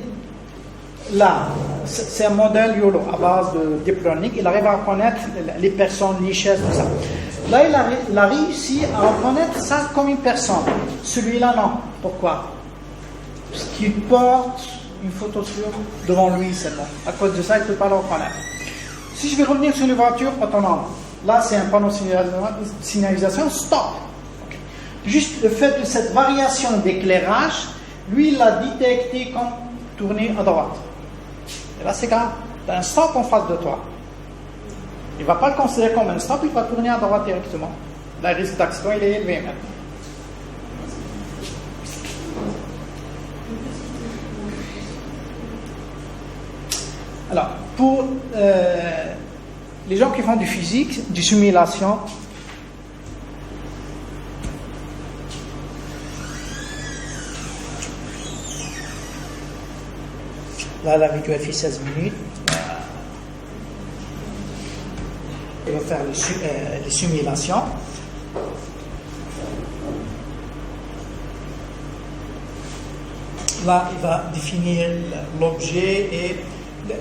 Là, c'est un modèle YOLO à base de deep learning. Il arrive à reconnaître les personnes, les chaises, tout ça. Là, il a réussi à reconnaître ça comme une personne. Celui-là, non. Pourquoi? Parce qu'il porte une photo devant lui seulement. À cause de ça, il ne peut pas le reconnaître. Si je vais revenir sur les voitures autonomes, là, c'est un panneau signalisation, stop. Okay. Juste le fait de cette variation d'éclairage, lui, il l'a détecté comme tourner à droite. Et là, c'est grave. Tu as un stop en face de toi. Il ne va pas le considérer comme un stop, il va tourner à droite directement. Le risque d'accident, il est élevé maintenant. Alors, pour les gens qui font du physique, du simulation, là, la vidéo fait 16 minutes. Il va faire les simulations. Là, il va définir l'objet et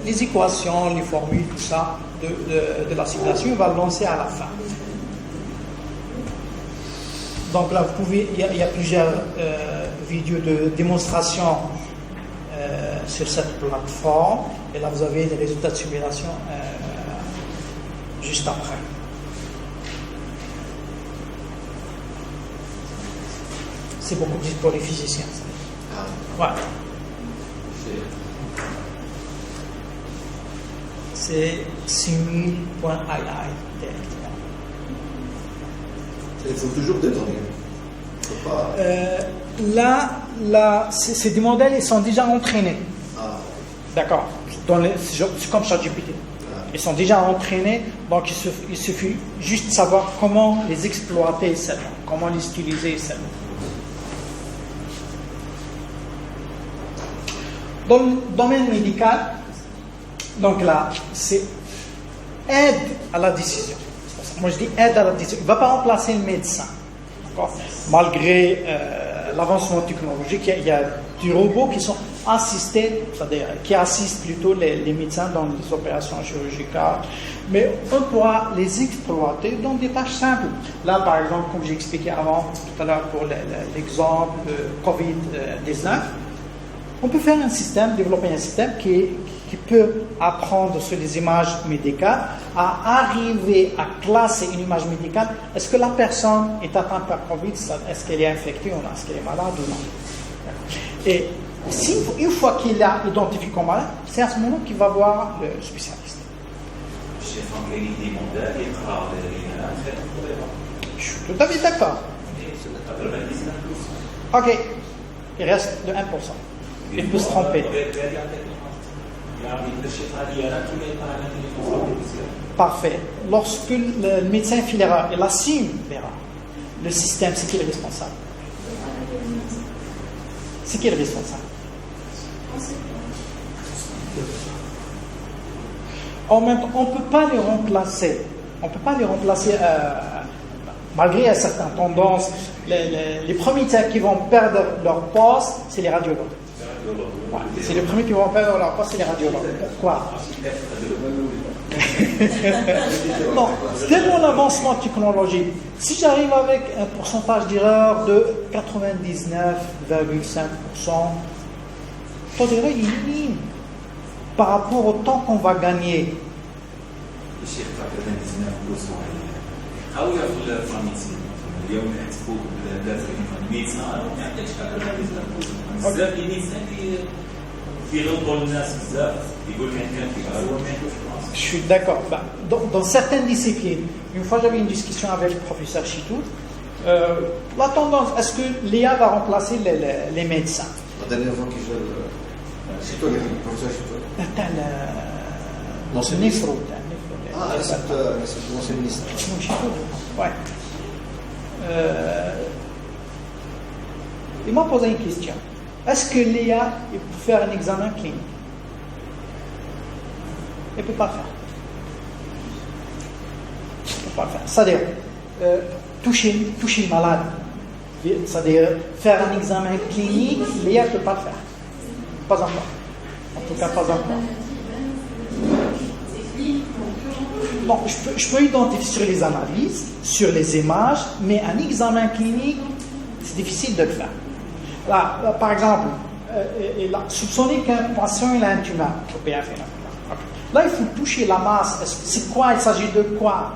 les équations, les formules, tout ça de la simulation. Il va le lancer à la fin. Donc là, vous pouvez, il y a plusieurs vidéos de démonstration sur cette plateforme. Et là, vous avez les résultats de simulation juste après. C'est beaucoup plus pour les physiciens. Ouais. C'est simul.ai directement. Il faut toujours des données. Faut pas... Là, ces des modèles, ils sont déjà entraînés. Ah. D'accord. C'est comme ChatGPT. Ils sont déjà entraînés, donc il suffit juste de savoir comment les exploiter seulement, comment les utiliser seulement. Dans le domaine médical, donc là, c'est aide à la décision. Moi je dis aide à la décision. Il ne va pas remplacer le médecin. Malgré l'avancement technologique, il y a des robots qui sont assistés, c'est-à-dire qui assistent plutôt les médecins dans les opérations chirurgicales, mais on pourra les exploiter dans des tâches simples. Là, par exemple, comme j'ai expliqué avant, tout à l'heure pour l'exemple COVID-19, on peut faire un système, développer un système qui peut apprendre sur les images médicales à arriver à classer une image médicale. Est-ce que la personne est atteinte par COVID? Est-ce qu'elle est infectée ou non? Est-ce qu'elle est malade ou non? Et une fois qu'il a identifié comme malade, c'est à ce moment qu'il va voir le spécialiste. Je suis tout à fait d'accord. Ok, il reste de 1%. Il peut se tromper. Parfait. Lorsque le médecin fait l'erreur et assume l'erreur, le système, c'est qui est responsable? C'est qui est responsable? En même temps, on ne peut pas les remplacer. On ne peut pas les remplacer malgré certaines tendances. Les premiers qui vont perdre leur poste, c'est les radiologues. Ouais, c'est les premiers qui vont perdre leur poste, c'est les radiologues. Pourquoi? Non, c'est tellement l'avancement technologique. Si j'arrive avec un pourcentage d'erreur de 99,5%, ton erreur est minime par rapport au temps qu'on va gagner. Je suis d'accord. Dans certaines disciplines, une fois j'avais une discussion avec le professeur Chitou, la tendance, est-ce que l'IA va remplacer les médecins? La dernière fois que c'est toi le professeur Chitou? C'est Nifro. Ah, c'est mon ministre. Ouais. Il m'a posé une question. Est-ce que l'IA peut faire un examen clinique? Il ne peut pas faire. Il ne peut pas faire. C'est-à-dire, toucher le malade, c'est-à-dire faire un examen clinique, l'IA ne peut pas le faire. Pas encore. En tout cas, pas encore. Bon, je peux identifier sur les analyses, sur les images, mais un examen clinique, c'est difficile de le faire. Là, par exemple, soupçonner qu'un patient il a un tumeur au PFN. Là, il faut toucher la masse. C'est quoi? Il s'agit de quoi?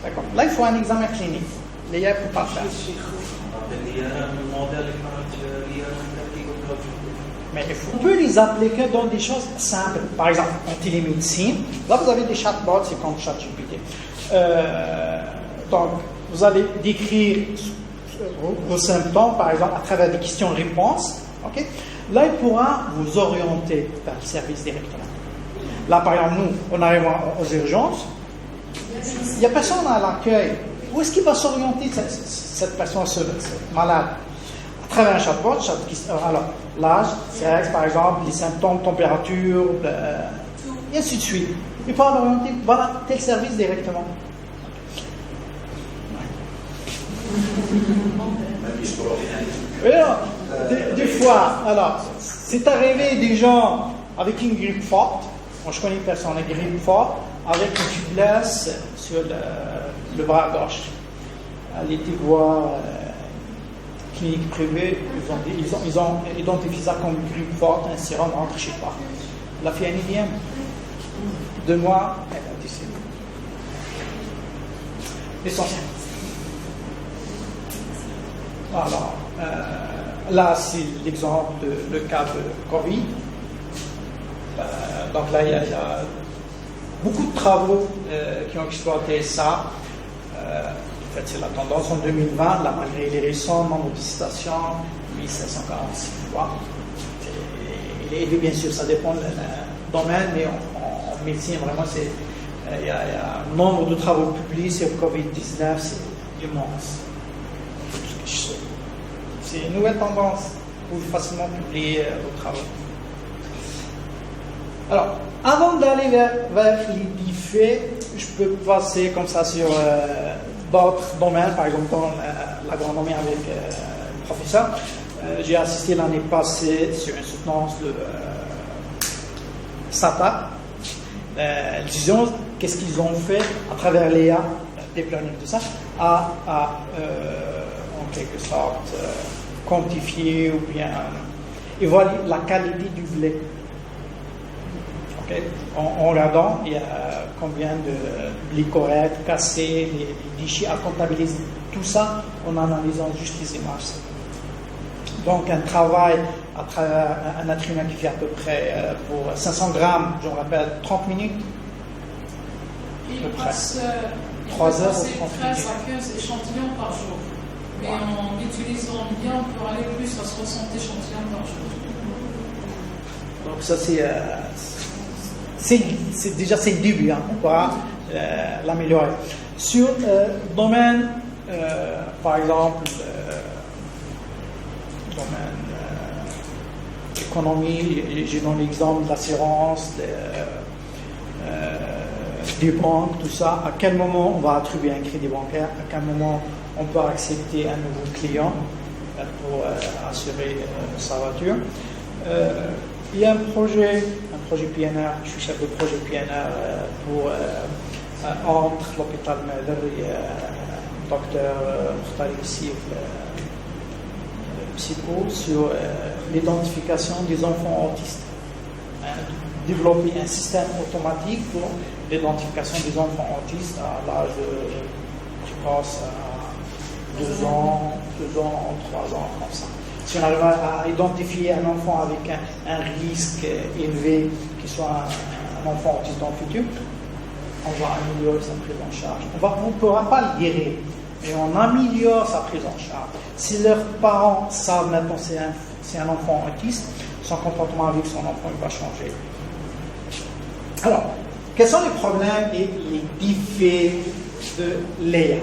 D'accord. Là, il faut un examen clinique. L'IA ne peut pas le faire. Mais on peut les appliquer dans des choses simples. Par exemple, en télémédecine, là vous avez des chatbots, c'est comme ChatGPT. Donc, vous allez décrire vos symptômes, par exemple, à travers des questions-réponses. Okay? Là, il pourra vous orienter vers le service directement. Là, par exemple, nous, on arrive aux urgences, il n'y a personne à l'accueil. Où est-ce qu'il va s'orienter, cette personne, ce malade? À travers un chatbot, alors l'âge, sexe, par exemple, les symptômes, température, et ainsi de suite. Il pourra l'orienter vers tel service directement. Et alors, des fois, alors, c'est arrivé des gens avec une grippe forte. Moi, je connais une personne avec une grippe forte, avec une faiblesse sur le bras gauche. Elle était voir clinique privée, ils ont identifié ça comme une grippe forte, un sérum rentre chez toi. La fille vient 2 mois, elle a décédé. L'essentiel. Alors, là, c'est l'exemple le cas de Covid. Donc là, il y a beaucoup de travaux qui ont exploité ça. En fait, c'est la tendance en 2020, là, malgré les récents nombres de citations, 1546 fois. Et bien sûr, ça dépend du domaine, mais en médecine, vraiment, il y a un nombre de travaux publiés sur Covid-19, c'est immense. C'est une nouvelle tendance. Vous pouvez facilement publier vos travaux. Alors, avant d'aller vers les faits, je peux passer comme ça sur d'autres domaines, par exemple dans l'agronomie avec le professeur. J'ai assisté l'année passée sur une soutenance de SATA. Disons, qu'est-ce qu'ils ont fait à travers l'EA, des plannings, tout ça, à en quelque sorte quantifier ou bien évaluer la qualité du blé. Okay. En regardant, il y a combien de blé correct, cassé, les déchets à comptabiliser. Tout ça en analysant juste les images. Donc un travail à travers un être humain qui fait à peu près pour 500 grammes, je me rappelle, 30 minutes. Il passe 3 heures ou 30 13 minutes. à 15 échantillons par jour. Mais en utilisant bien, on peut aller plus à 60 échantillons par jour. Donc ça c'est déjà c'est le début, hein. On pourra l'améliorer. Sur le domaine, par exemple, domaine économie, j'ai donné l'exemple de l'assurance, des banques, tout ça. À quel moment on va attribuer un crédit bancaire? À quel moment on peut accepter un nouveau client pour assurer sa voiture? Il y a un projet PNR, je suis chef de projet PNR pour entre l'hôpital Mader et le docteur Mokhtar ici, psycho, sur l'identification des enfants autistes. Développer un système automatique pour l'identification des enfants autistes à l'âge précoce, 2 ans, 3 ans, comme ça. Si on arrive à identifier un enfant avec un risque élevé, qui soit un enfant autiste dans le futur, on va améliorer sa prise en charge. On ne pourra pas le guérir, mais on améliore sa prise en charge. Si leurs parents savent maintenant que c'est un enfant autiste, son comportement avec son enfant il va changer. Alors, quels sont les problèmes et les défis de l'EA?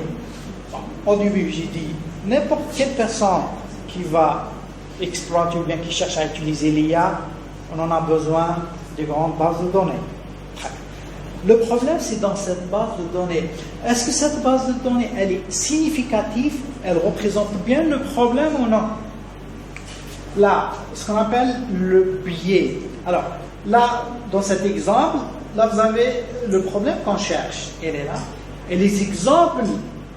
Au début, j'ai dit, n'importe quelle personne qui va exploiter ou bien qui cherche à utiliser l'IA, on en a besoin de grandes bases de données. Le problème, c'est dans cette base de données. Est-ce que cette base de données, elle est significative? Elle représente bien le problème ou non? Là, ce qu'on appelle le biais. Alors, là, dans cet exemple, là, vous avez le problème qu'on cherche. Elle est là. Et les exemples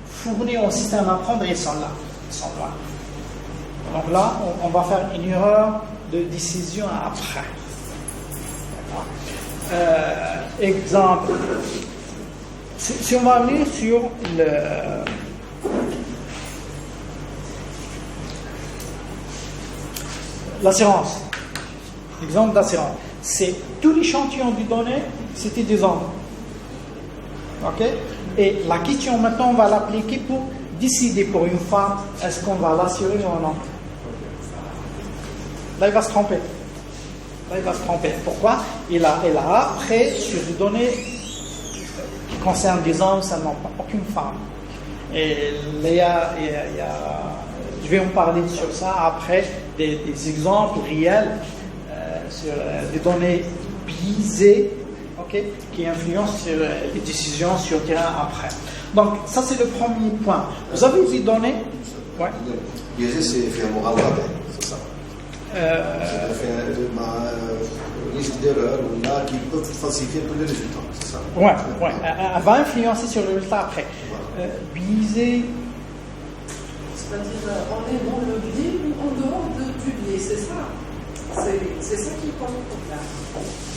fournis au système d'apprendre, ils sont là. Ils sont là. Donc là, on va faire une erreur de décision après. Exemple. Si on va venir sur l'assurance. Exemple d'assurance. C'est tout l'échantillon du données, c'était des hommes. Ok? Et la question maintenant, on va l'appliquer pour décider pour une femme, est-ce qu'on va l'assurer ou non? Là, il va se tromper. Pourquoi? Elle a après, sur des données qui concernent des hommes seulement, aucune femme. Et là, je vais en parler sur ça après, des exemples réels sur des données biaisées, okay, qui influencent sur les décisions sur le terrain après. Donc, ça c'est le premier point. Vous avez des données? Ouais. Biaisé, c'est fait un moral, c'est ça. C'est un risque d'erreur qui peut falsifier tous les résultats, c'est ça. Ouais. Elle va influencer sur le résultat après. Biaisé. C'est-à-dire, on est dans le biais ou en dehors du biais, c'est ça. C'est ça qui pose problème.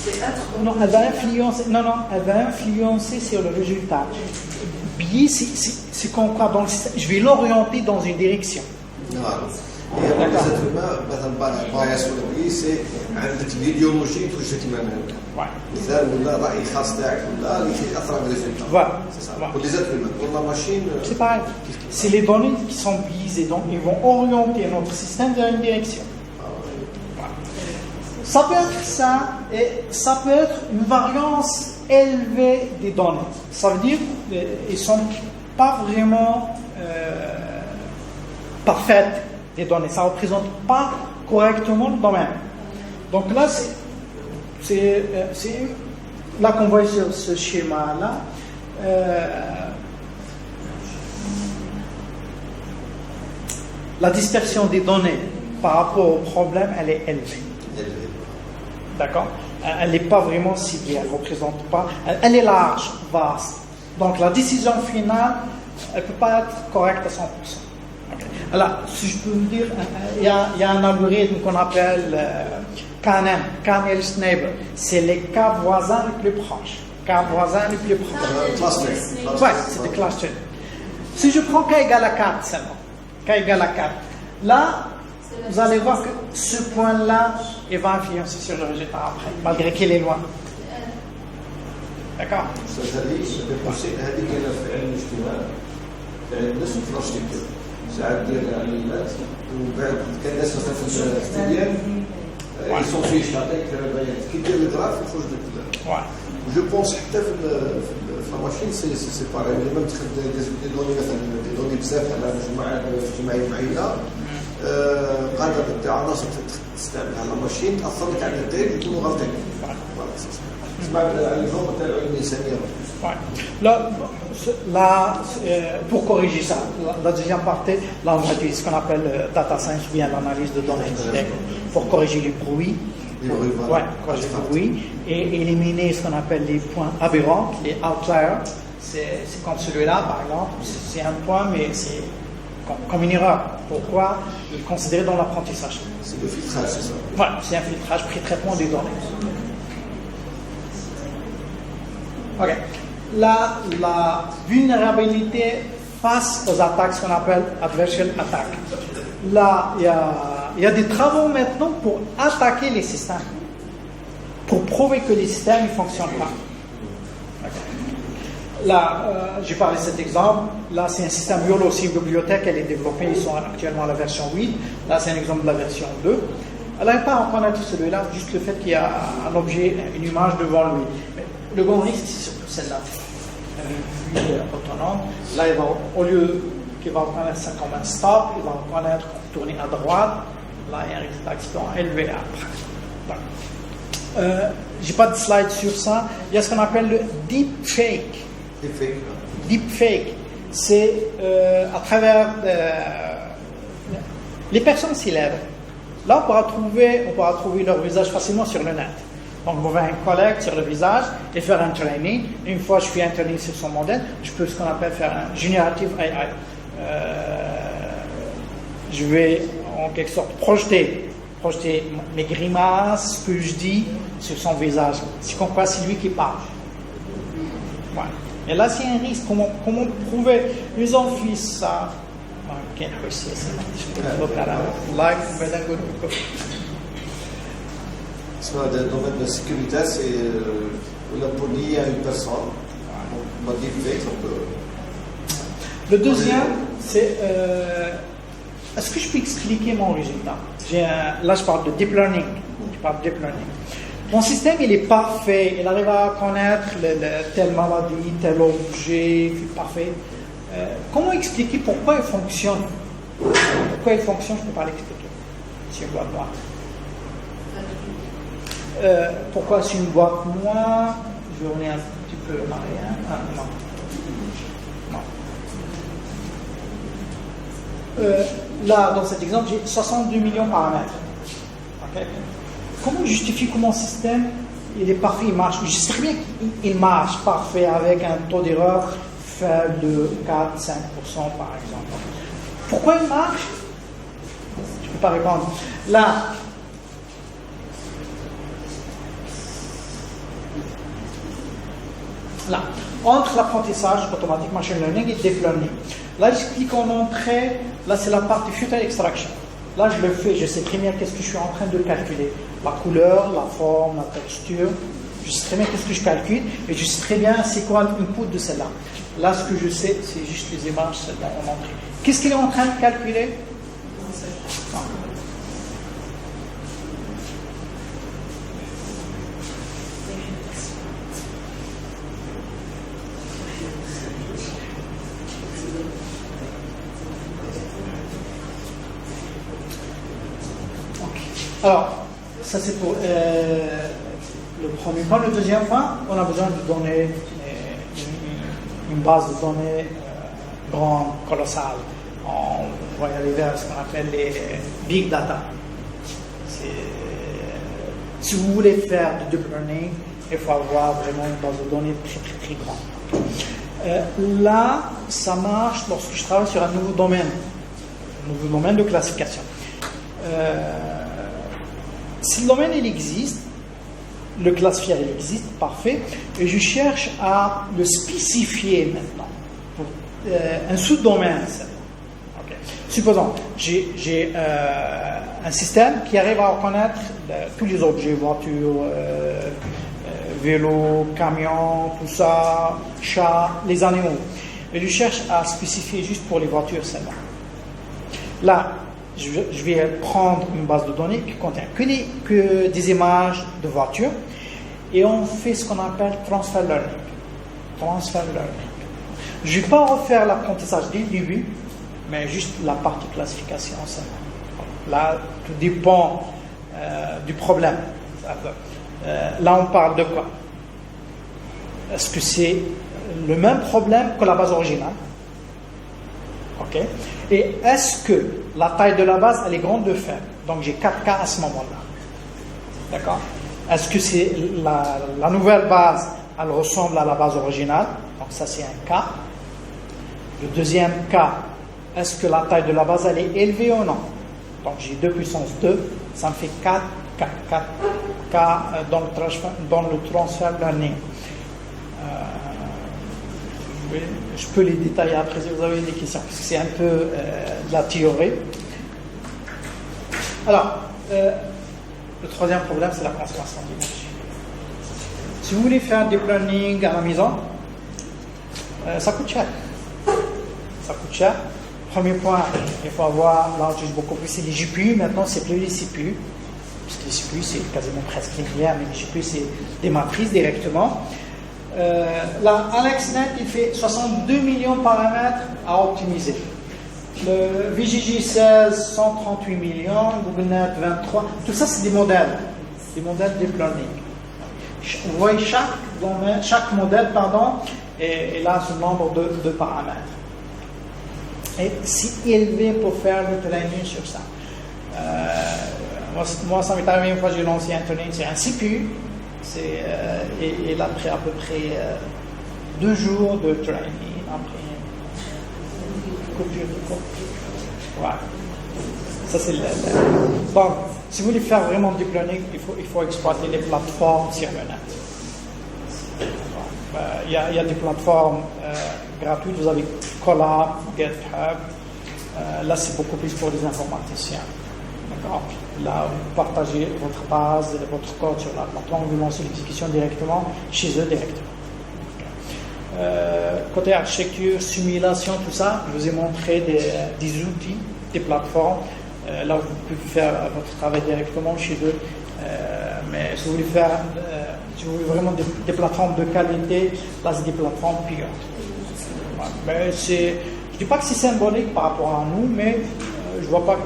C'est être. Non, elle va influencer sur le résultat. Biais, c'est qu'on croit dans le système. Je vais l'orienter dans une direction. Et les êtres humains, bias ولا بي سي عندك الايديولوجي توجه تماما مثال ولا راي خاص تاعك ولا اللي كيأثر على الريزلتا سي صح pour les êtres humains pour la machine c'est pareil, c'est les données qui sont biaisées, donc ils vont orienter notre système vers une direction. Ça peut être ça, et ça peut être une variance élevée des données. Ça veut dire qu'ils ne sont pas vraiment parfaites, les données. Ça ne représente pas correctement le domaine. Donc là, c'est là qu'on voit sur ce schéma-là. La dispersion des données par rapport au problème, elle est élevée. D'accord? Elle n'est pas vraiment ciblée, elle ne représente pas. Elle est large, vaste. Donc la décision finale, elle ne peut pas être correcte à 100%. Okay. Alors, si je peux vous dire, il y a un algorithme qu'on appelle KNN, K-Nearest Neighbor. C'est les cas voisins les plus proches. Cas voisins les plus proches. Ouais, c'est des clusters. Si je prends K égale à 4 seulement, K égale à 4, là, vous allez voir que ce point-là, il va influencer sur le résultat après, malgré qu'il est loin. D'accord? هذه كاينه في علم الاجتماع الناس ما تقدرش تكتب ساعات دير علامات ومن بعد كان الناس مثلا في الاختبار يصوفي يعطيك بيانات كي دير الجراف يخرج لك كذا جو بونس حتى في الماشين سي باري لما تاخذ دي دوني مثلا دي دوني بزاف على مجموعه اجتماعيه معينه قادر العناصر تستعملها على ماشين تاثر لك على النتائج يكونوا غلطين Là, pour corriger ça, la deuxième partie, là on va utiliser ce qu'on appelle data science ou bien l'analyse de données pour corriger les bruits, corriger les bruits et éliminer ce qu'on appelle les points aberrants, les outliers. C'est comme celui-là par exemple, c'est un point mais c'est comme une erreur. Pourquoi? Il est considéré dans l'apprentissage. C'est le filtrage, c'est ça? Ouais, c'est un filtrage, pré-traitement des données. Ok. La vulnérabilité face aux attaques, ce qu'on appelle adversarial attack. Là, il y a des travaux maintenant pour attaquer les systèmes, pour prouver que les systèmes ne fonctionnent pas. Okay. Là, j'ai parlé de cet exemple. Là, c'est un système YOLO, c'est une bibliothèque, elle est développée, ils sont actuellement à la version 8. Là, c'est un exemple de la version 2. Elle n'arrive pas à reconnaître celui-là, juste le fait qu'il y a un objet, une image devant lui. Mais le grand risque, c'est surtout celle-là. Une vue autonome. Là, il va, au lieu qu'il va reconnaître ça comme un stop, il va reconnaître tourner à droite. Là, il y a un résultat extrêmement élevé après. J'ai pas de slide sur ça. Il y a ce qu'on appelle le deepfake. Deepfake, c'est à travers les personnes célèbres. Là, on pourra trouver leur visage facilement sur le net. Donc, on va collecte sur le visage et faire un training. Une fois que je suis entraîné sur son modèle, je peux ce qu'on appelle faire un generative AI. Je vais en quelque sorte projeter mes grimaces, ce que je dis sur son visage. Si on croit c'est lui qui parle. Voilà. Et là, c'est un risque. Comment prouver? Ils ont fait ça. Dans le domaine de sécurité, c'est pour lier à une personne. On va dire on peut. Le deuxième, c'est est-ce que je peux expliquer mon résultat? Là, je parle de deep learning. Mon système, il est parfait. Il arrive à connaître telle maladie, tel objet, il est parfait. Comment expliquer pourquoi il fonctionne? Pourquoi il fonctionne, je ne peux pas l'expliquer. C'est une boîte noire. Pourquoi c'est une boîte noire? Je vais revenir un petit peu en arrière. Non. Là, dans cet exemple, j'ai 62 millions de paramètres. Okay. Comment je justifie que mon système il est parfait, il marche? Je sais très bien qu'il marche parfait avec un taux d'erreur faible de 4-5% par exemple. Pourquoi il marche? Je ne peux pas répondre. Là, entre l'apprentissage automatique, machine learning et deep learning. Là, j'explique en entrée, là c'est la partie filter extraction. Là, je le fais, je sais très bien qu'est-ce que je suis en train de calculer. La couleur, la forme, la texture. Je sais très bien qu'est-ce que je calcule et je sais très bien c'est quoi l'input de celle-là. Là, ce que je sais, c'est juste les images, celle-là en entrée. Qu'est-ce qu'il est en train de calculer? Non. Alors, ça c'est pour le premier point. Le deuxième point, on a besoin de donner une base de données grande, colossale. On va y aller vers ce qu'on appelle les big data. Si vous voulez faire du deep learning, il faut avoir vraiment une base de données très très très grande. Là, ça marche lorsque je travaille sur un nouveau domaine de classification. Si le domaine il existe, le classifier il existe, parfait, et je cherche à le spécifier maintenant pour un sous-domaine. Okay. Supposons, j'ai un système qui arrive à reconnaître tous les objets, voitures, vélos, camions, tout ça, chats, les animaux. Et je cherche à spécifier juste pour les voitures seulement. Là, je vais prendre une base de données qui contient que des images de voitures et on fait ce qu'on appelle transfer learning. Je ne vais pas refaire l'apprentissage dès le début, mais juste la partie classification seulement. Là, tout dépend du problème. Là, on parle de quoi? Est-ce que c'est le même problème que la base originale? Ok. Et est-ce que la taille de la base, elle est grande de faible? Donc j'ai 4 cas à ce moment-là. D'accord? Est-ce que c'est la nouvelle base, elle ressemble à la base originale? Donc ça c'est un cas. Le deuxième cas, est-ce que la taille de la base, elle est élevée ou non? Donc j'ai 2 puissance 2, ça me fait 4 cas dans le transfer learning. Je peux les détailler après si vous avez des questions, parce que c'est un peu de la théorie. Alors, le troisième problème, c'est la consommation d'énergie. Si vous voulez faire deep learning à la maison, ça coûte cher. Premier point, il faut avoir, là on utilise beaucoup plus, c'est les GPU, maintenant c'est plus les CPU, parce que les CPU c'est quasiment presque linéaire, mais les GPU c'est des matrices directement. Là, AlexNet, il fait 62 millions de paramètres à optimiser. Le VGG 16, 138 millions, GoogleNet 23, tout ça c'est des modèles deep learning. Vous voyez chaque modèle, il a ce nombre de paramètres. Et c'est élevé pour faire le training sur ça. Moi, ça m'est arrivé une fois, j'ai lancé un training sur un CPU. Et il a pris à peu près 2 jours de training, après coupure de cours. Voilà. Ça c'est bon, si vous voulez faire vraiment du deep learning, il faut exploiter les plateformes sur le net. Il y a des plateformes gratuites, vous avez Colab, GitHub. Là c'est beaucoup plus pour les informaticiens. Donc, là, vous partagez votre base, votre code sur la plateforme, vous lancez l'exécution directement chez eux directement. Côté architecture, simulation, tout ça, je vous ai montré des outils, des plateformes. Là, vous pouvez faire votre travail directement chez eux. Mais si vous voulez faire, si vous voulez vraiment des plateformes de qualité, là, c'est des plateformes payantes. Voilà. Mais je ne dis pas que c'est symbolique par rapport à nous, mais je ne vois pas que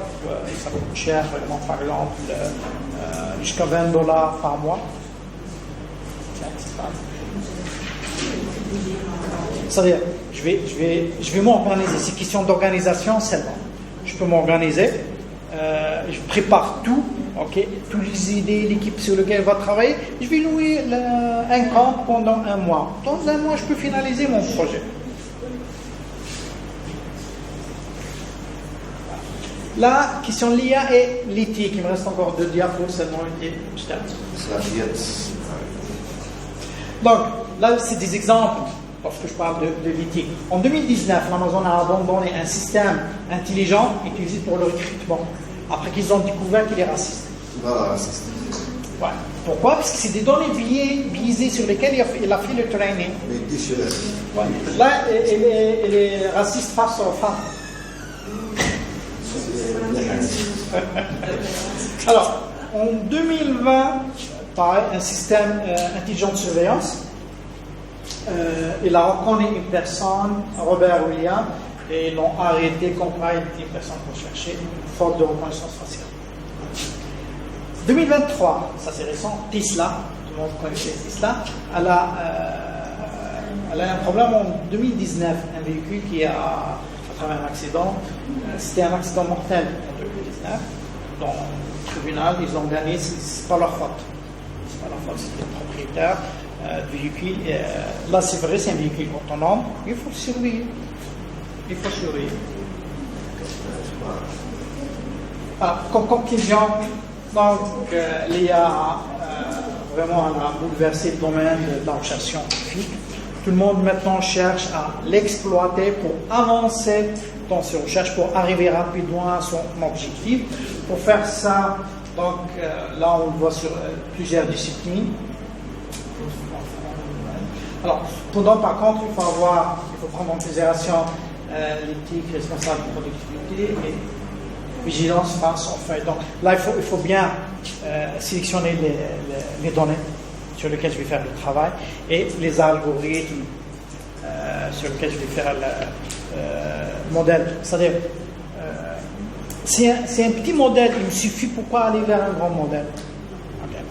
ça coûte cher, vraiment, par exemple, jusqu'à $20 par mois. C'est-à-dire, je vais m'organiser. C'est question d'organisation seulement. Je peux m'organiser. Je prépare tout, ok, toutes les idées, l'équipe sur laquelle elle va travailler. Je vais louer un compte pendant un mois. Dans un mois, je peux finaliser mon projet. La question de l'IA et l'éthique. Il me reste encore 2 diapos seulement et je termine. Donc, là, c'est des exemples lorsque je parle de l'éthique. En 2019, Amazon a abandonné un système intelligent utilisé pour le recrutement, après qu'ils ont découvert qu'il est raciste. Voilà, raciste. Ouais. Pourquoi? Parce que c'est des données biaisées sur lesquelles il a fait le training. Mais déchiré. Ouais. Là, il est raciste face aux femmes. Alors, en 2020, pareil, un système intelligent de surveillance. Il a reconnu une personne, Robert Williams, et ils l'ont arrêté comparé avec une personne recherchée, faute de reconnaissance faciale. 2023, ça c'est récent, Tesla, tout le monde connaissait Tesla, elle a un problème en 2019, un véhicule qui a, à travers un accident, c'était un accident mortel en 2019, dans le tribunal, ils ont gagné, c'est pas leur faute. C'est pas leur faute, c'était le propriétaire du véhicule. Là, c'est vrai, c'est un véhicule autonome, il faut le surveiller. Il faut surveiller. Alors, comme conclusion, donc, l'IA vraiment a bouleversé le domaine de la recherche scientifique. Tout le monde maintenant cherche à l'exploiter pour avancer dans ses recherches, pour arriver rapidement à son objectif. Pour faire ça, donc là on le voit sur plusieurs disciplines. Alors, pendant par contre, il faut prendre en considération l'éthique, responsable de productivité et vigilance face aux faits. Donc là, il faut bien sélectionner les données sur lesquelles je vais faire le travail et les algorithmes sur lesquels je vais faire le modèle. C'est-à-dire, c'est un petit modèle, il me suffit pourquoi aller vers un grand modèle. Okay.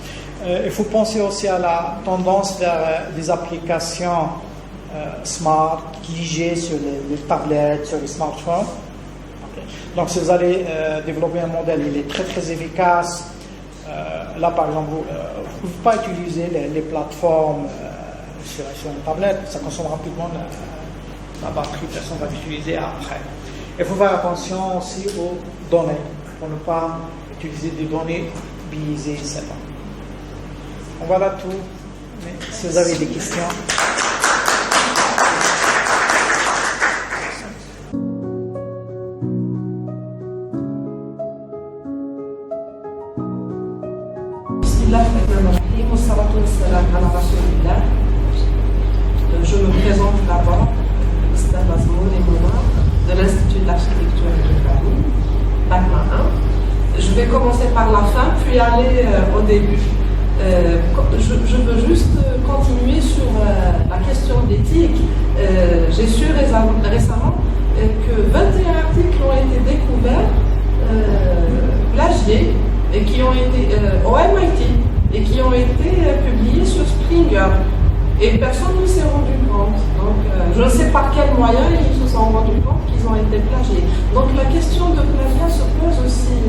Il faut penser aussi à la tendance vers des applications smart, dirigées sur les tablettes, sur les smartphones. Okay. Donc si vous allez développer un modèle, il est très très efficace. Là par exemple, vous ne pouvez pas utiliser les plateformes sur une tablette, ça consomme rapidement la batterie, personne va l'utiliser après. Il faut faire attention aussi aux données, pour ne pas utiliser des données biaisées seulement. Voilà tout. Mais si vous avez des questions. Je me présente d'abord, de l'Institut d'architecture et de planning, BACMA 1. Je vais commencer par la fin, puis aller au début. Je veux juste continuer sur la question d'éthique. J'ai su récemment que 21 articles ont été découverts, plagiés, et qui ont été au MIT, et qui ont été publiés sur Springer. Et personne ne s'est rendu compte. Donc, je ne sais par quel moyen ils se sont rendus compte qu'ils ont été plagiés. Donc, la question de plagiat se pose aussi,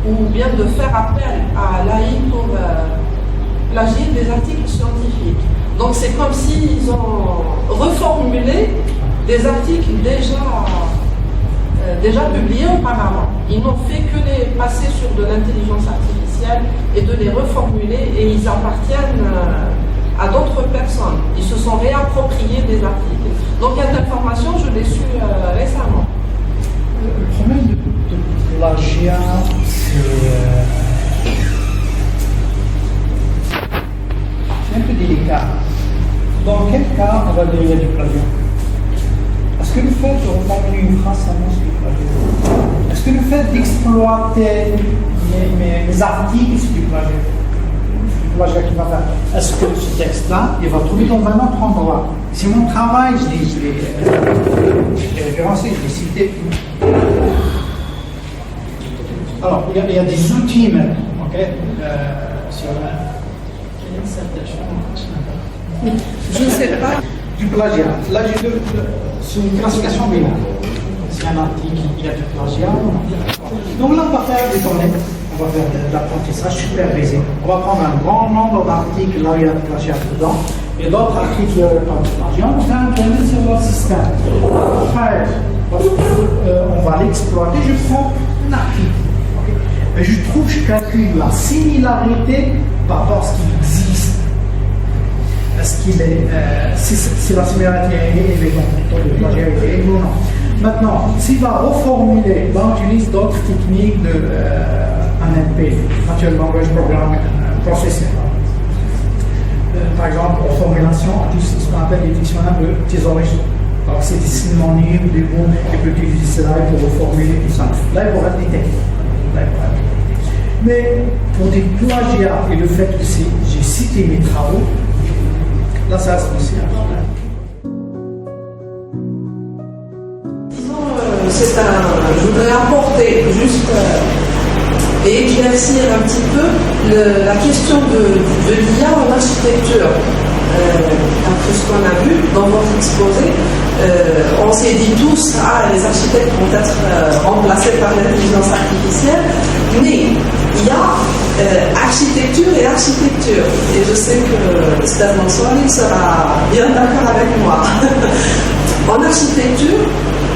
ou bien de faire appel à l'AI pour plagier des articles scientifiques. Donc, c'est comme s'ils ont reformulé des articles déjà publiés auparavant. Ils n'ont fait que les passer sur de l'intelligence artificielle et de les reformuler, et ils appartiennent à d'autres personnes. Ils se sont réappropriés des articles. Donc, cette information, je l'ai su récemment. Le problème de plagiat, c'est un peu délicat. Dans quel cas on va dire qu'il y a du plagiat? Est-ce que le fait de reformuler une phrase, ça montre du plagiat? Est-ce que le fait d'exploiter mes articles, c'est du plagiat? C'est du plagiat qui va faire. Est-ce que ce texte-là, il va trouver dans un autre endroit? C'est mon travail, je l'ai référencé, je l'ai cité. Alors, il y a des outils même, ok, sur Je ne sais pas. du plagiat. Là, c'est une classification binaire. C'est un article, il y a du plagiat. Donc là, on va faire des données, on va faire de l'apprentissage supervisé. On va prendre un grand nombre d'articles, là, il y a du plagiat dedans, et d'autres articles, il n'y a pas de plagiat. On fait un tourner sur votre système. Après, on va l'exploiter. Je prends un article. Et je calcule la similarité par rapport à ce qui existe. Est-ce qu'il est, si la similarité est élevée, donc le plagiat est élevé ou non. Maintenant, s'il va reformuler, on utilise d'autres techniques de NLP, Natural Language Programming Processing. Par exemple, en formulation, ce qu'on appelle les dictionnaires de thésaurgie. Alors, c'est des synonymes, des mots, il peut utiliser cela pour reformuler tout ça. Là, il pourra être détecté. Mais pour des plagiats et le fait que j'ai cité mes travaux, là, ça reste aussi un problème. Je voudrais apporter juste et éclaircir un petit peu la question de l'IA en architecture. Après ce qu'on a vu dans votre exposé, on s'est dit tous, les architectes vont être remplacés par l'intelligence artificielle, mais il y a architecture et architecture. Et je sais que Stade Mansouri sera bien d'accord avec moi. En architecture,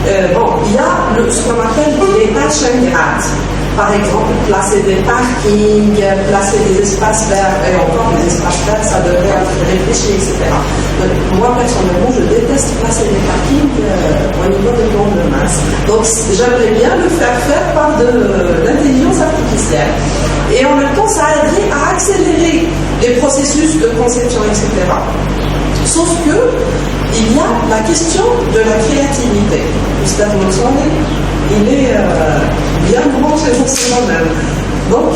il y a ce qu'on appelle les tâches ingrates. Par exemple, placer des parkings, placer des espaces verts, et encore des espaces verts, ça devrait être réfléchi, etc. Moi, personnellement, je déteste placer des parkings au niveau des bandes de masse. Donc, j'aimerais bien le faire par de l'intelligence artificielle. Et en même temps, ça aiderait à accélérer les processus de conception, etc. Sauf que, il y a la question de la créativité. Gustave Mansouri, il est bien branché dans ce domaine. Donc,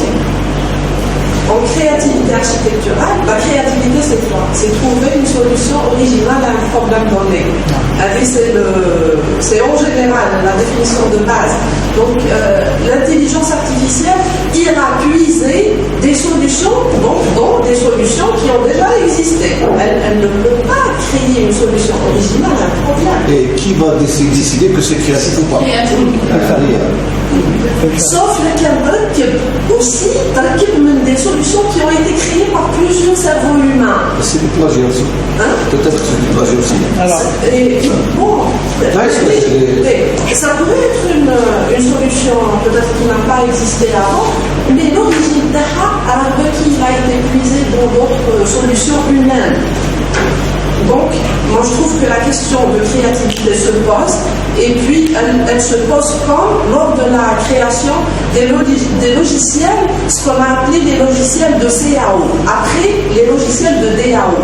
en créativité architecturale, la créativité c'est quoi? C'est trouver une solution originale à un problème donné. C'est en général la définition de base. Donc, l'intelligence artificielle ira puiser des solutions, donc des solutions qui ont déjà existé. Elle ne peut pas créer une solution originale à un problème. Et qui va décider que c'est créatif ou pas? Sauf aussi des solutions qui ont été créées par plusieurs cerveaux humains. C'est du plagiat aussi. Peut-être que c'est du plagiat aussi. Alors, ça pourrait être une solution peut-être qui n'a pas existé avant, mais l'origine d'Ara a requis, a été puisée dans d'autres solutions humaines. Donc, moi je trouve que la question de créativité se pose, et puis elle se pose comme lors de la création des logiciels, ce qu'on a appelé les logiciels de CAO, après les logiciels de DAO.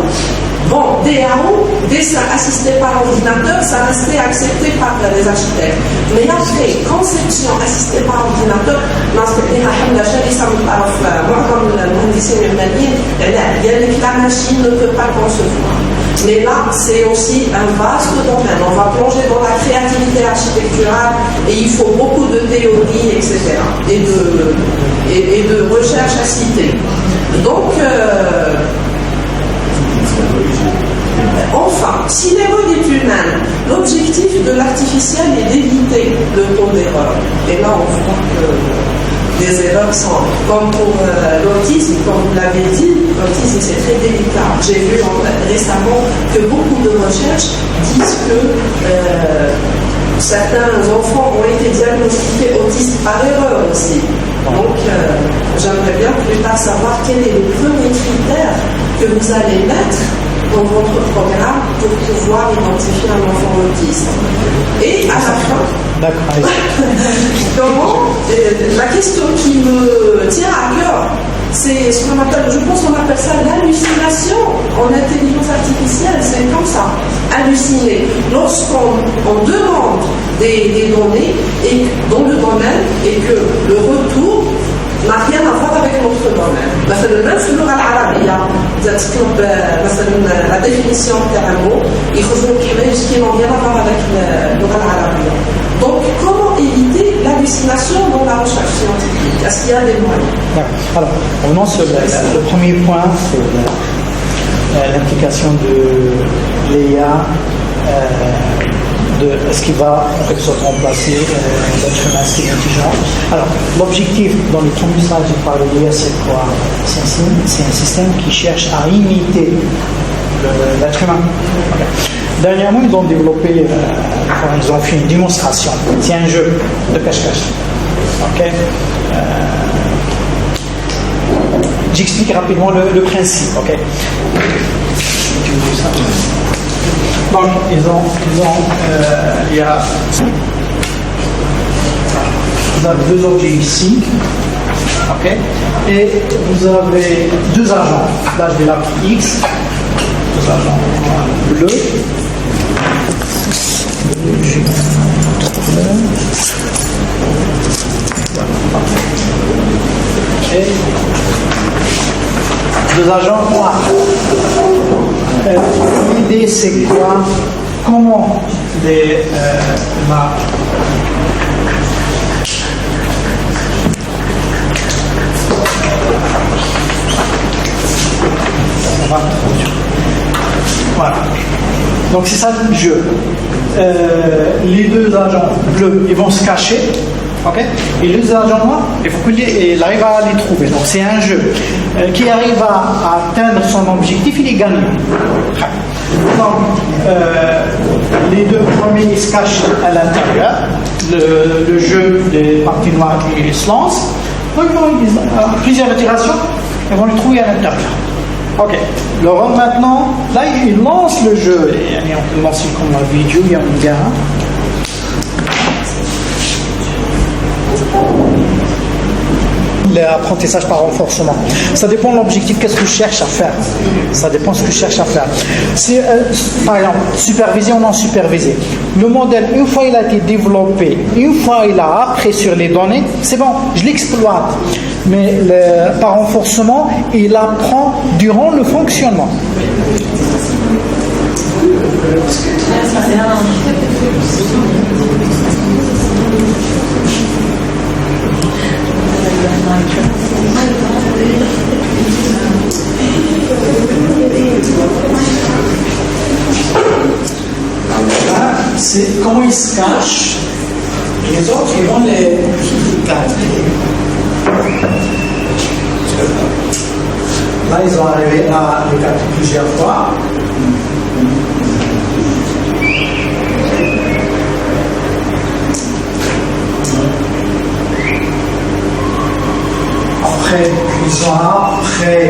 Bon, DAO, dessin assisté par ordinateur, ça restait accepté par les architectes. Mais après, conception assistée par ordinateur, la machine ne peut pas concevoir. Mais là, c'est aussi un vaste domaine. On va plonger dans la créativité architecturale et il faut beaucoup de théories, etc. Et de recherche à citer. Donc, enfin, si l'erreur est humaine, l'objectif de l'artificiel est d'éviter le taux d'erreur. Et là, on voit que les erreurs sont, comme pour l'autisme, comme vous l'avez dit, l'autisme c'est très délicat. J'ai vu récemment que beaucoup de recherches disent que certains enfants ont été diagnostiqués autistes par erreur aussi. Donc, j'aimerais bien plus tard savoir quel est le premier critère que vous allez mettre dans votre programme pour pouvoir identifier un enfant autiste. Et à la fin, D'accord. la question qui me tient à cœur, c'est ce qu'on appelle, je pense qu'on appelle ça l'hallucination en intelligence artificielle, c'est comme ça, halluciner. Lorsqu'on demande des données et dans le domaine et que le retour n'a rien à voir avec notre domaine. مثلا في اللغه العربيه اذا تطلب مثلا la définition تاع mot يخرجوا لك حوايج qui n'ont rien à voir avec اللغه العربيه. Donc comment éviter l'hallucination dans la recherche scientifique? Est-ce qu'il y a des moyens? Alors, revenons sur le premier point, c'est l'implication de l'IA. Est-ce qu'il va en quelque sorte remplacer l'être humain intelligent? Alors, l'objectif dans le trombocyte par l'IA, c'est quoi? C'est un système qui cherche à imiter l'être humain. Okay. Dernièrement, ils ont développé, ils ont fait une démonstration. C'est un jeu de cache-cache. Okay. J'explique rapidement le principe. Okay. Donc, il y a vous avez deux objets ici, ok, et vous avez deux agents. Là, je vais l'appeler X, deux agents bleus. Et deux agents noirs. L'idée c'est quoi? Comment voilà. Donc c'est ça le jeu. Les deux agents bleus, ils vont se cacher. Okay. Et les agents noirs, il faut qu'il arrive à les trouver. Donc c'est un jeu qui arrive à atteindre son objectif, il est gagnant. Donc les deux premiers ils se cachent à l'intérieur. Le jeu des parties noires ils se lancent. Donc plusieurs itérations, ils vont le trouver à l'intérieur. Ok. Le rôle maintenant, là il lance le jeu. Et on peut lancer comme la vidéo, il y a un gars. L'apprentissage par renforcement. Ça dépend de l'objectif, qu'est-ce que je cherche à faire. Ça dépend de ce que je cherche à faire. C'est, par exemple, supervisé ou non supervisé. Le modèle, une fois il a été développé, une fois il a appris sur les données, c'est bon, je l'exploite. Mais par renforcement, il apprend durant le fonctionnement. C'est comment ils se cachent, les autres ils vont les garder. Là ils ont arrivé à les garder plusieurs fois. Après, ils ont appris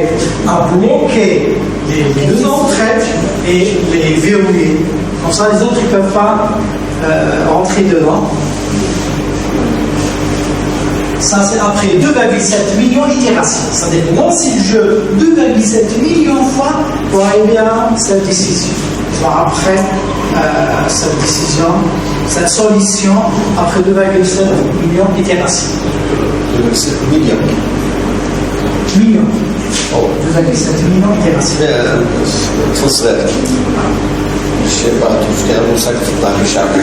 à bloquer les deux entrées et les verrouiller. Comme ça, les autres, ils ne peuvent pas rentrer dedans. Ça, c'est après 2,7 millions d'itérations. Ça dépend si le jeu 2,7 millions de fois pour arriver à cette décision. Soit après cette décision, cette solution, après 2,7 millions d'itérations. 2,7 millions. Millions. Oh, 2,7 millions d'itérations. Je ne sais pas, tout ce qui est un sac dans le chaque.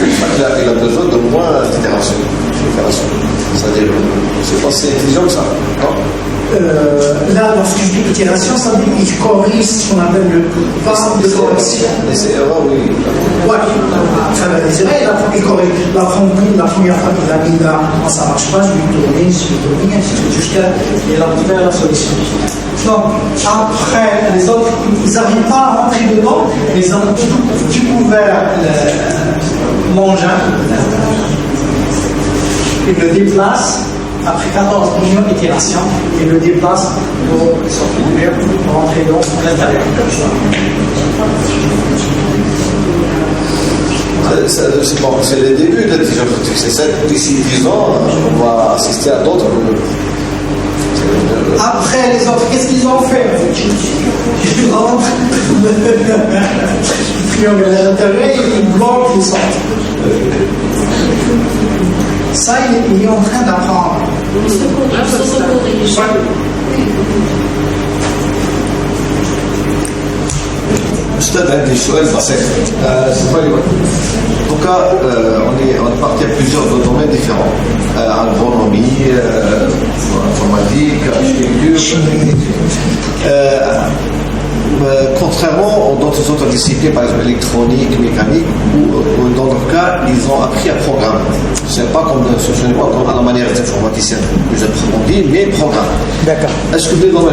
Il a besoin de moins d'itération. C'est-à-dire, c'est pas si intelligent que ça. Non? Là, lorsque je dis itération, ça veut dire qu'il corrige ce qu'on appelle le pas de correction. Les erreurs, oui. Oui, enfin, les erreurs, il corrige. La première fois qu'il a mis là, ça ne marche pas, je vais tourner, ainsi de suite, jusqu'à il a trouvé la solution. Donc, après, les autres, ils n'arrivent pas à rentrer dedans, ils ont découvert l'engin, ils le déplacent après 14 millions d'itérations, il le déplace pour sortir, pour rentrer dans l'intérieur. C'est le début de l'intelligence artificielle. C'est d'ici 10 ans, on va assister à d'autres. Après les autres, qu'est-ce qu'ils ont fait? Ils rentrent, ils triangulent à l'intérieur, ils bloquent les autres. Ça, il est en train d'apprendre. Peut-être un des choix, c'est pas les En tout cas, on est parti à plusieurs domaines différents. Agronomie, informatique, architecture. Contrairement aux autres disciplines, par exemple électronique, mécanique, où dans leur cas, ils ont appris à programmer. Ce n'est pas comme à la manière des informaticiens plus approfondis, mais programme. D'accord. Est-ce que dans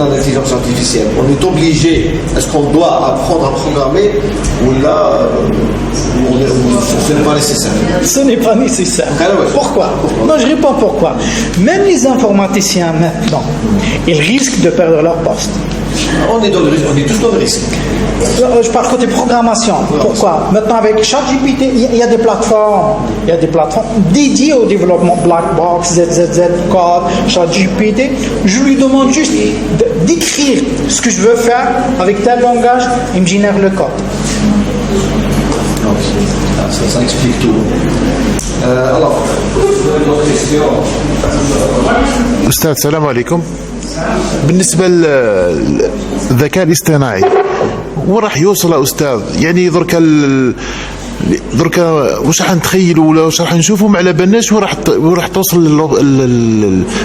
l'intelligence artificielle, on est obligé, est-ce qu'on doit apprendre à programmer, ou là, ce n'est pas nécessaire? Ce n'est pas nécessaire. Pourquoi? Non, je réponds pourquoi. Même les informaticiens maintenant, ils risquent de perdre leur poste. On est tous dans le risque. Je parle côté programmation. Pourquoi? Maintenant avec ChatGPT, il y a des plateformes. Il y a des plateformes dédiées au développement Blackbox, ZZZ, Code, ChatGPT. Je lui demande juste d'écrire ce que je veux faire avec tel langage, il me génère le code. Ça explique tout. Alors, une autre question. أستاذ السلام عليكم. بالنسبة للذكاء الاصطناعي وين راح يوصل يا أستاذ؟ يعني دركا واش راح نتخيلوا ولا واش راح نشوفوا ما على بالناش وين راح توصل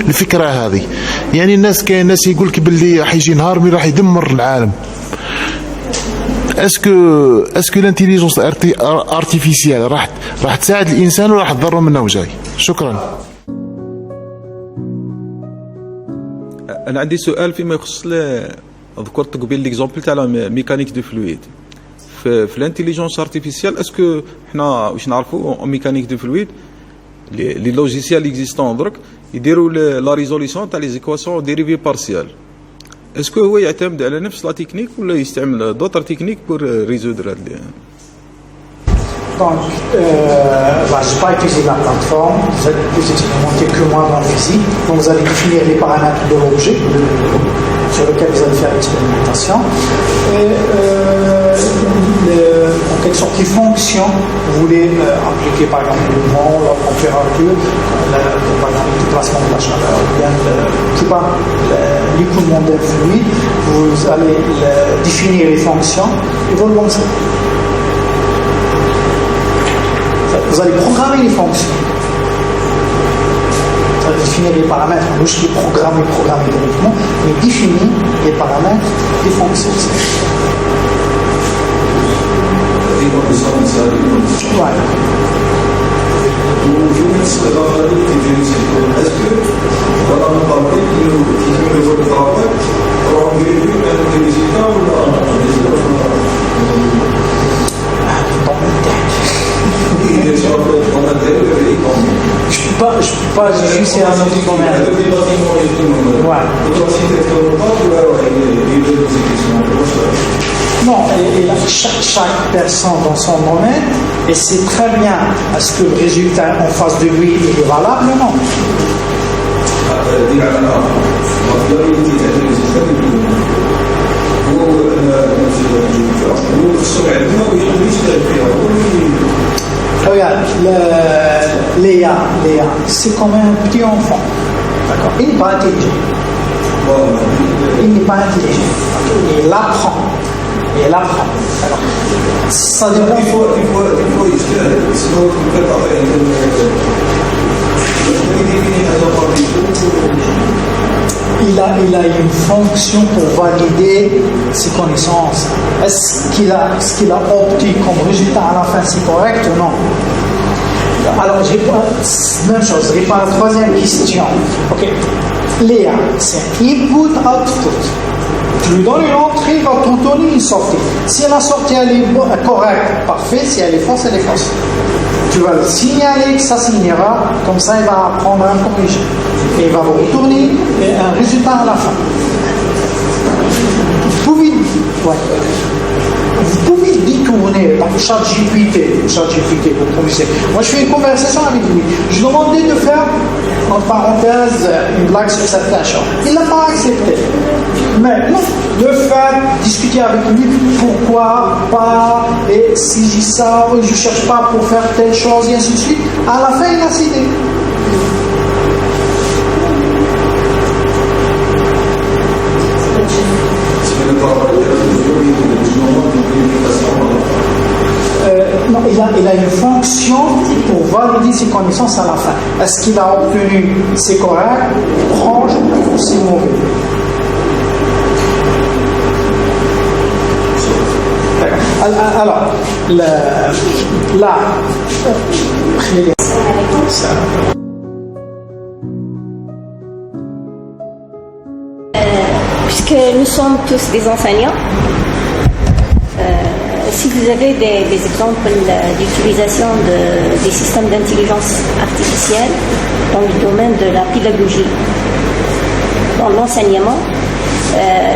الفكرة هذه؟ يعني كاين ناس يقول لك باللي راح يجي نهار اللي راح يدمر العالم. اسكو الانتيليجنس ارتيفيسيال راح تساعد الانسان ولا راح تضره منه وجاي؟ شكرا. انا عندي سؤال فيما يخص ذكرت قبيل ليكزومبل تاع ميكانيك دو فلويد في الانتيليجنس ارتيفيسيال. اسكو حنا واش نعرفوا ميكانيك دو فلويد لي لوجيسيال اكزيستون درك يديروا لا ريزوليسيون تاع لي زيكواسيون ديريفي بارسيال. اسكو هو يعتمد على نفس لا تكنيك ولا يستعمل دوطر تكنيك بور ريزودر هاد Donc, je n'ai pas utilisé la plateforme, vous êtes plus expérimenté que moi dans la physique, donc vous allez définir les paramètres de l'objet sur lequel vous allez faire l'expérimentation. Et en quelque sorte, les fonctions, vous voulez appliquer par exemple le mouvement, la température, par exemple le déplacement de la chaleur, bien l'écoulement d'un fluide, vous allez définir les fonctions et vous le lancez. Vous allez programmer les fonctions. Vous allez définir les paramètres. Nous, je dis programmer directement, mais définir les paramètres des fonctions. Ouais. Est-ce que voilà, on parle qui nous veut travail pour enlever des résultats ou Je peux pas, je suis sur un autre domaine. Ouais. Non, et là, chaque personne dans son domaine, et c'est très bien. Est-ce que le résultat en face de lui est valable ou non? Regarde, Léa, c'est comme un petit enfant. D'accord. Il n'est pas intelligent. Il apprend. Alors, ça dépend. Il a une fonction pour valider ses connaissances. Est-ce qu'il a obtenu comme résultat à la fin c'est correct ou non? Alors, même chose, je réponds à la troisième question. Ok, Léa, c'est input-output. Tu lui donnes une entrée, il va te donner une sortie. Si la sortie elle est correcte, parfait. Si elle est fausse, elle est fausse. Tu vas le signaler que ça signera, comme ça il va apprendre un corrigé. Et il va vous retourner un résultat à la fin. Vous pouvez détourner par ChatGPT, vous connaissez. Moi je fais une conversation avec lui. Je lui ai demandé de faire, en parenthèse, une blague sur cette tâche. Il n'a pas accepté. Mais non, de faire, discuter avec lui, pourquoi pas, et si j'ai ça, je ne cherche pas pour faire telle chose, et ainsi de suite. À la fin, il a cédé. Non, il a une fonction pour valider ses connaissances à la fin. Est-ce qu'il a obtenu c'est correct, proche ou c'est mauvais? Alors, là, puisque nous sommes tous des enseignants, si vous avez des exemples d'utilisation des systèmes d'intelligence artificielle dans le domaine de la pédagogie, dans l'enseignement,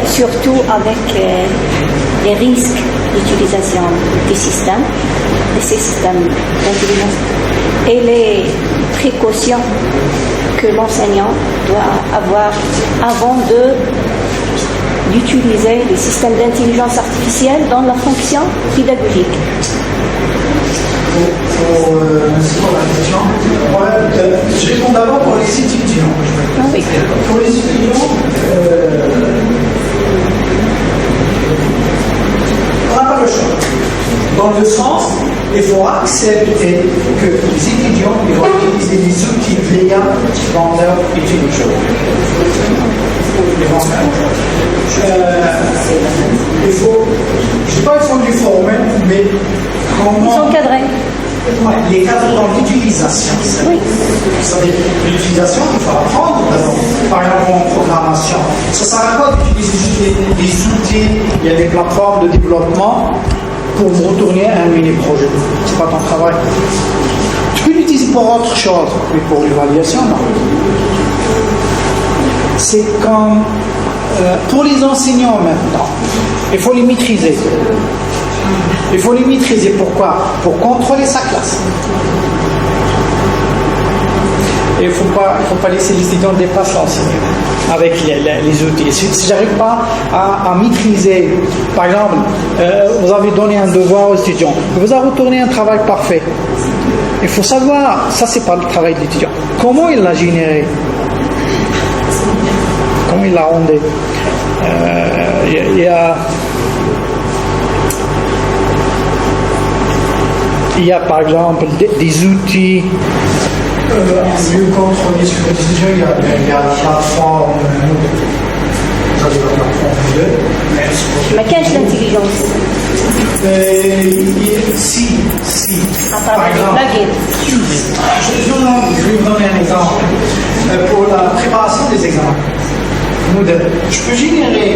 surtout avec les risques d'utilisation de ces systèmes d'intelligence et les précautions que l'enseignant doit avoir avant d'utiliser les systèmes d'intelligence artificielle dans la fonction pédagogique. Merci pour la question. Je réponds d'abord pour les étudiants. Ah oui. Pour les étudiants, on n'a pas le choix. Dans le sens, il faut accepter que les étudiants vont utiliser les outils de l'IA dans leur étude. Il faut, je ne sais pas, il faut lui former, mais comment... Ils sont cadrés. Ouais, les cadres dans l'utilisation. Oui. C'est-à-dire, l'utilisation, il faut apprendre d'abord. Par exemple, en programmation. Ça ne sert à quoi d'utiliser des outils, il y a des plateformes de développement pour vous retourner un mini-projet. Ce n'est pas ton travail. Tu peux l'utiliser pour autre chose, mais pour l'évaluation, non. C'est comme pour les enseignants maintenant, il faut les maîtriser. Il faut les maîtriser. Pourquoi? Pour contrôler sa classe. Et il ne faut pas laisser les étudiants dépasser l'enseignant avec les outils. Si je n'arrive pas à maîtriser, par exemple, vous avez donné un devoir aux étudiants, vous avez retourné un travail parfait. Il faut savoir, ça c'est pas le travail de l'étudiant. Comment il l'a généré? Comment il l'a rendu? Il y a par exemple des outils mieux contrôlés sur les étudiants. Il y a la plateforme, vous avez la plateforme 2. Mais quelle intelligence? Si. Par exemple, je vais vous donner un exemple. Pour la préparation des examens, je peux générer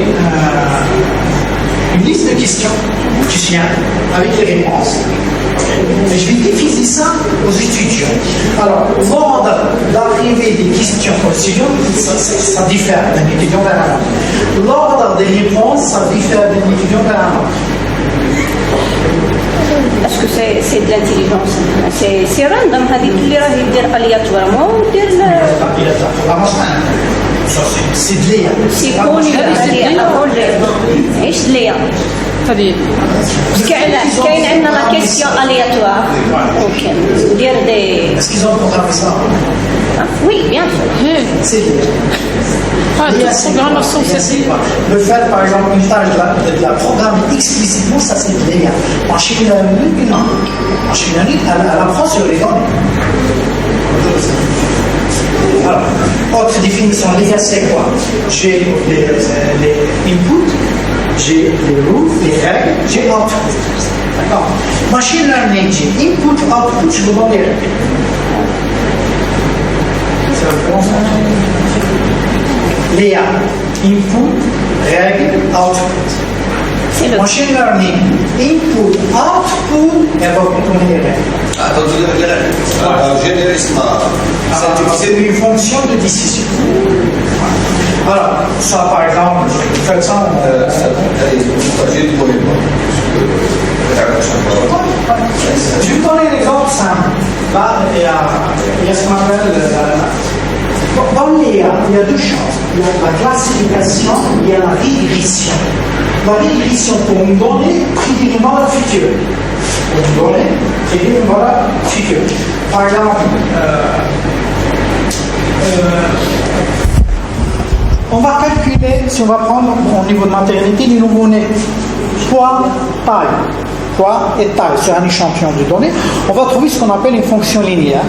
une liste de questions avec les réponses. Et je vais diffuser ça aux étudiants. Alors, l'ordre d'arrivée des questions aux étudiants, ça diffère d'un étudiant vers un autre. L'ordre des réponses, ça diffère d'un étudiant vers un autre. Parce que c'est de l'intelligence. C'est random. هذيك اللي راه يدير aléatoirement ودير c'est de l'IA. سيكون ايش ليا هذه كاين عندنا لا كيسيون aléatoire ممكن ندير دي Est-ce qu'ils ont programmé ça? Oui, bien sûr. C'est de l'IA. Le fait, par exemple, une tâche de la programmer explicitement, ça c'est de l'IA. Machine learning, non. Machine learning, elle apprend sur les données. Alors, autre définition, l'IA c'est quoi? J'ai les inputs, j'ai les rules, les règles, j'ai output. D'accord? Machine learning, j'ai input, output, je vous donne les règles. C'est la réponse. L'IA, input, règle, output. Machine learning, input, output, et va vous donner les règles. C'est une fonction de décision. Alors, ça par exemple, faites ça. Je vais vous donner un exemple simple. Là, il y a ce qu'on appelle. Dans l'IA, il y a deux choses. Il y a la classification, il y a la régression. La régression pour une donnée prédit une valeur future. Pour une donnée prédit une valeur future. Par exemple, on va calculer, si on va prendre au niveau de maternité, les nouveau-nés, poids, taille. Poids et taille sur un échantillon de données, on va trouver ce qu'on appelle une fonction linéaire.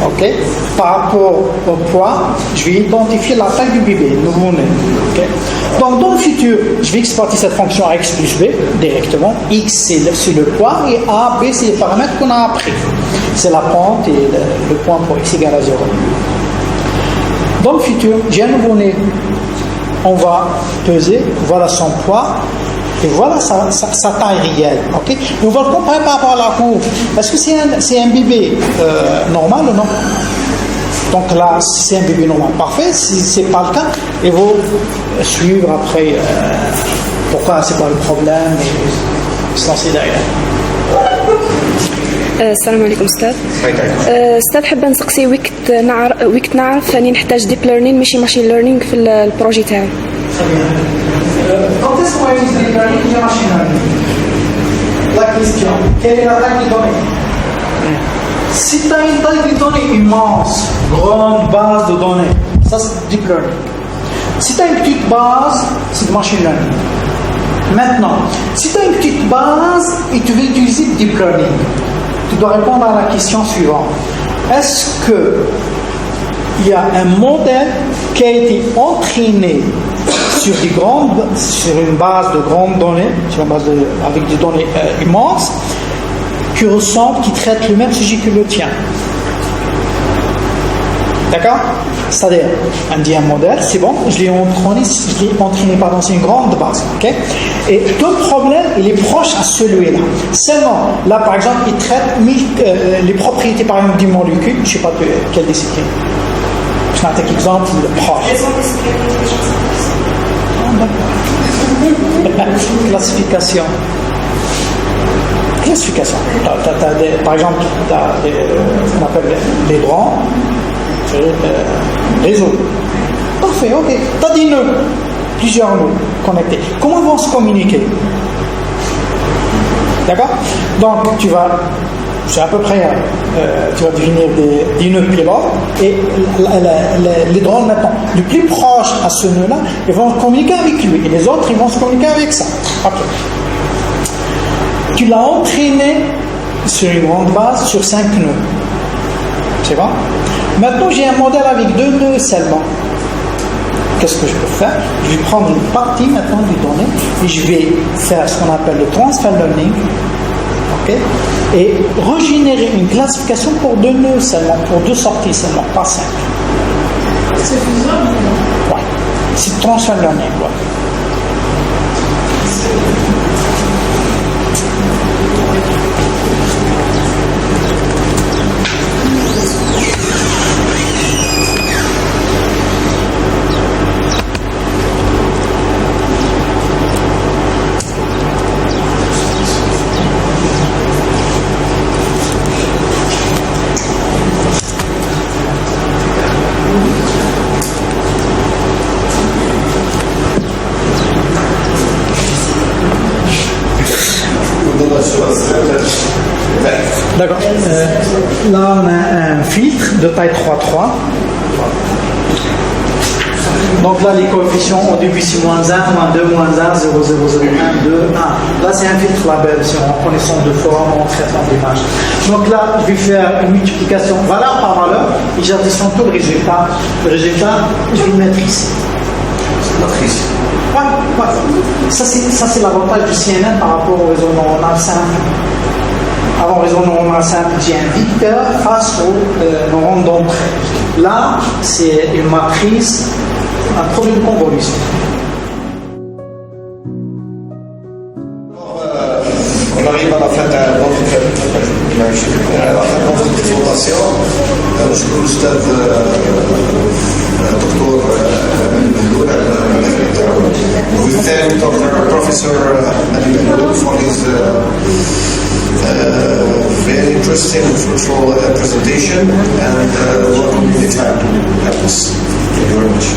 Okay? Par rapport au poids, je vais identifier la taille du bébé, nouveau-né. Okay? Donc dans le futur, je vais exploiter cette fonction x plus b directement. X c'est le poids et a, b c'est les paramètres qu'on a appris. C'est la pente et le point pour x égale à 0. Dans le futur, j'ai un nouveau-né. On va peser, voilà son poids. Et voilà sa taille réelle. Okay? On va le comparer par rapport à la courbe. Est-ce que c'est un bébé normal ou non? Donc là, c'est un bébé normal. Parfait. Si ce n'est pas le cas, il faut suivre après pourquoi c'est pas le problème et se lancer derrière. السلام عليكم استاذ. استاذ حابه نسقسي ويك نعرف راني نحتاج ديب ليرنينغ ماشي ماشين ليرنينغ في البروجي تاعي. Quand est-ce qu'on va utiliser le learning et le machine learning? La question, quelle est la taille des données? Si tu as une taille de données immense, grande base de données, ça c'est deep learning. Si tu as une petite base, c'est du machine learning. Maintenant, si tu as une petite base et tu veux utiliser deep learning, tu dois répondre à la question suivante. Est-ce qu'il y a un modèle qui a été entraîné sur une base de grandes données, avec des données immenses, qui ressemble, qui traite le même sujet que le tien. D'accord? C'est-à-dire, on dit un modèle, c'est bon, je l'ai entraîné c'est une grande base. Okay? Et ton problème, il est proche à celui-là. Seulement, là par exemple, il traite les propriétés par exemple d'une molécule, je ne sais pas quelle discipline. Je vais un exemple proche. Classification. Par exemple, tu as ce qu'on appelle les droits, réseau. Parfait, ok. Tu as des nœuds, plusieurs nœuds connectés. Comment ils vont se communiquer? D'accord? Donc, c'est à peu près, tu vas définir des nœuds pilotes et les drones maintenant, le plus proche à ce nœud-là, ils vont communiquer avec lui et les autres, ils vont se communiquer avec ça. Ok. Tu l'as entraîné sur une grande base sur 5 nœuds. C'est bon? Maintenant, j'ai un modèle avec 2 nœuds seulement. Qu'est-ce que je peux faire? Je vais prendre une partie maintenant des données et je vais faire ce qu'on appelle le transfer learning. Okay? Et régénérer une classification pour 2 nœuds seulement, pour 2 sorties seulement, pas 5. C'est faisable? Ouais. C'est transfer learning, ouais. D'accord. Là, on a un filtre de taille 3,3. Donc là, les coefficients au début, c'est -1, -2, -1, 0, 0, 0, 1, 2, 1. Là, c'est un filtre label, c'est en connaissance de forme, en traitement d'image. Donc là, je vais faire une multiplication valeur par valeur et j'additionne tout le résultat. Le résultat, je vais le mettre ici. Matrice. Ouais. Ça, c'est l'avantage du CNN par rapport au réseau neuronal simple. Avant réseau neuronal simple, j'ai un vecteur face au neuron d'entrée. Là, c'est une matrice, un produit de convolution. On arrive à la fin de notre ماشي. أعتقد الفونداسيون نشكر الأستاذ دكتور مهلول على الدعوة تاعو. We thank Dr. Professor Ali Mehloul for his very interesting and fruitful presentation, and welcome anytime. Thank you very much.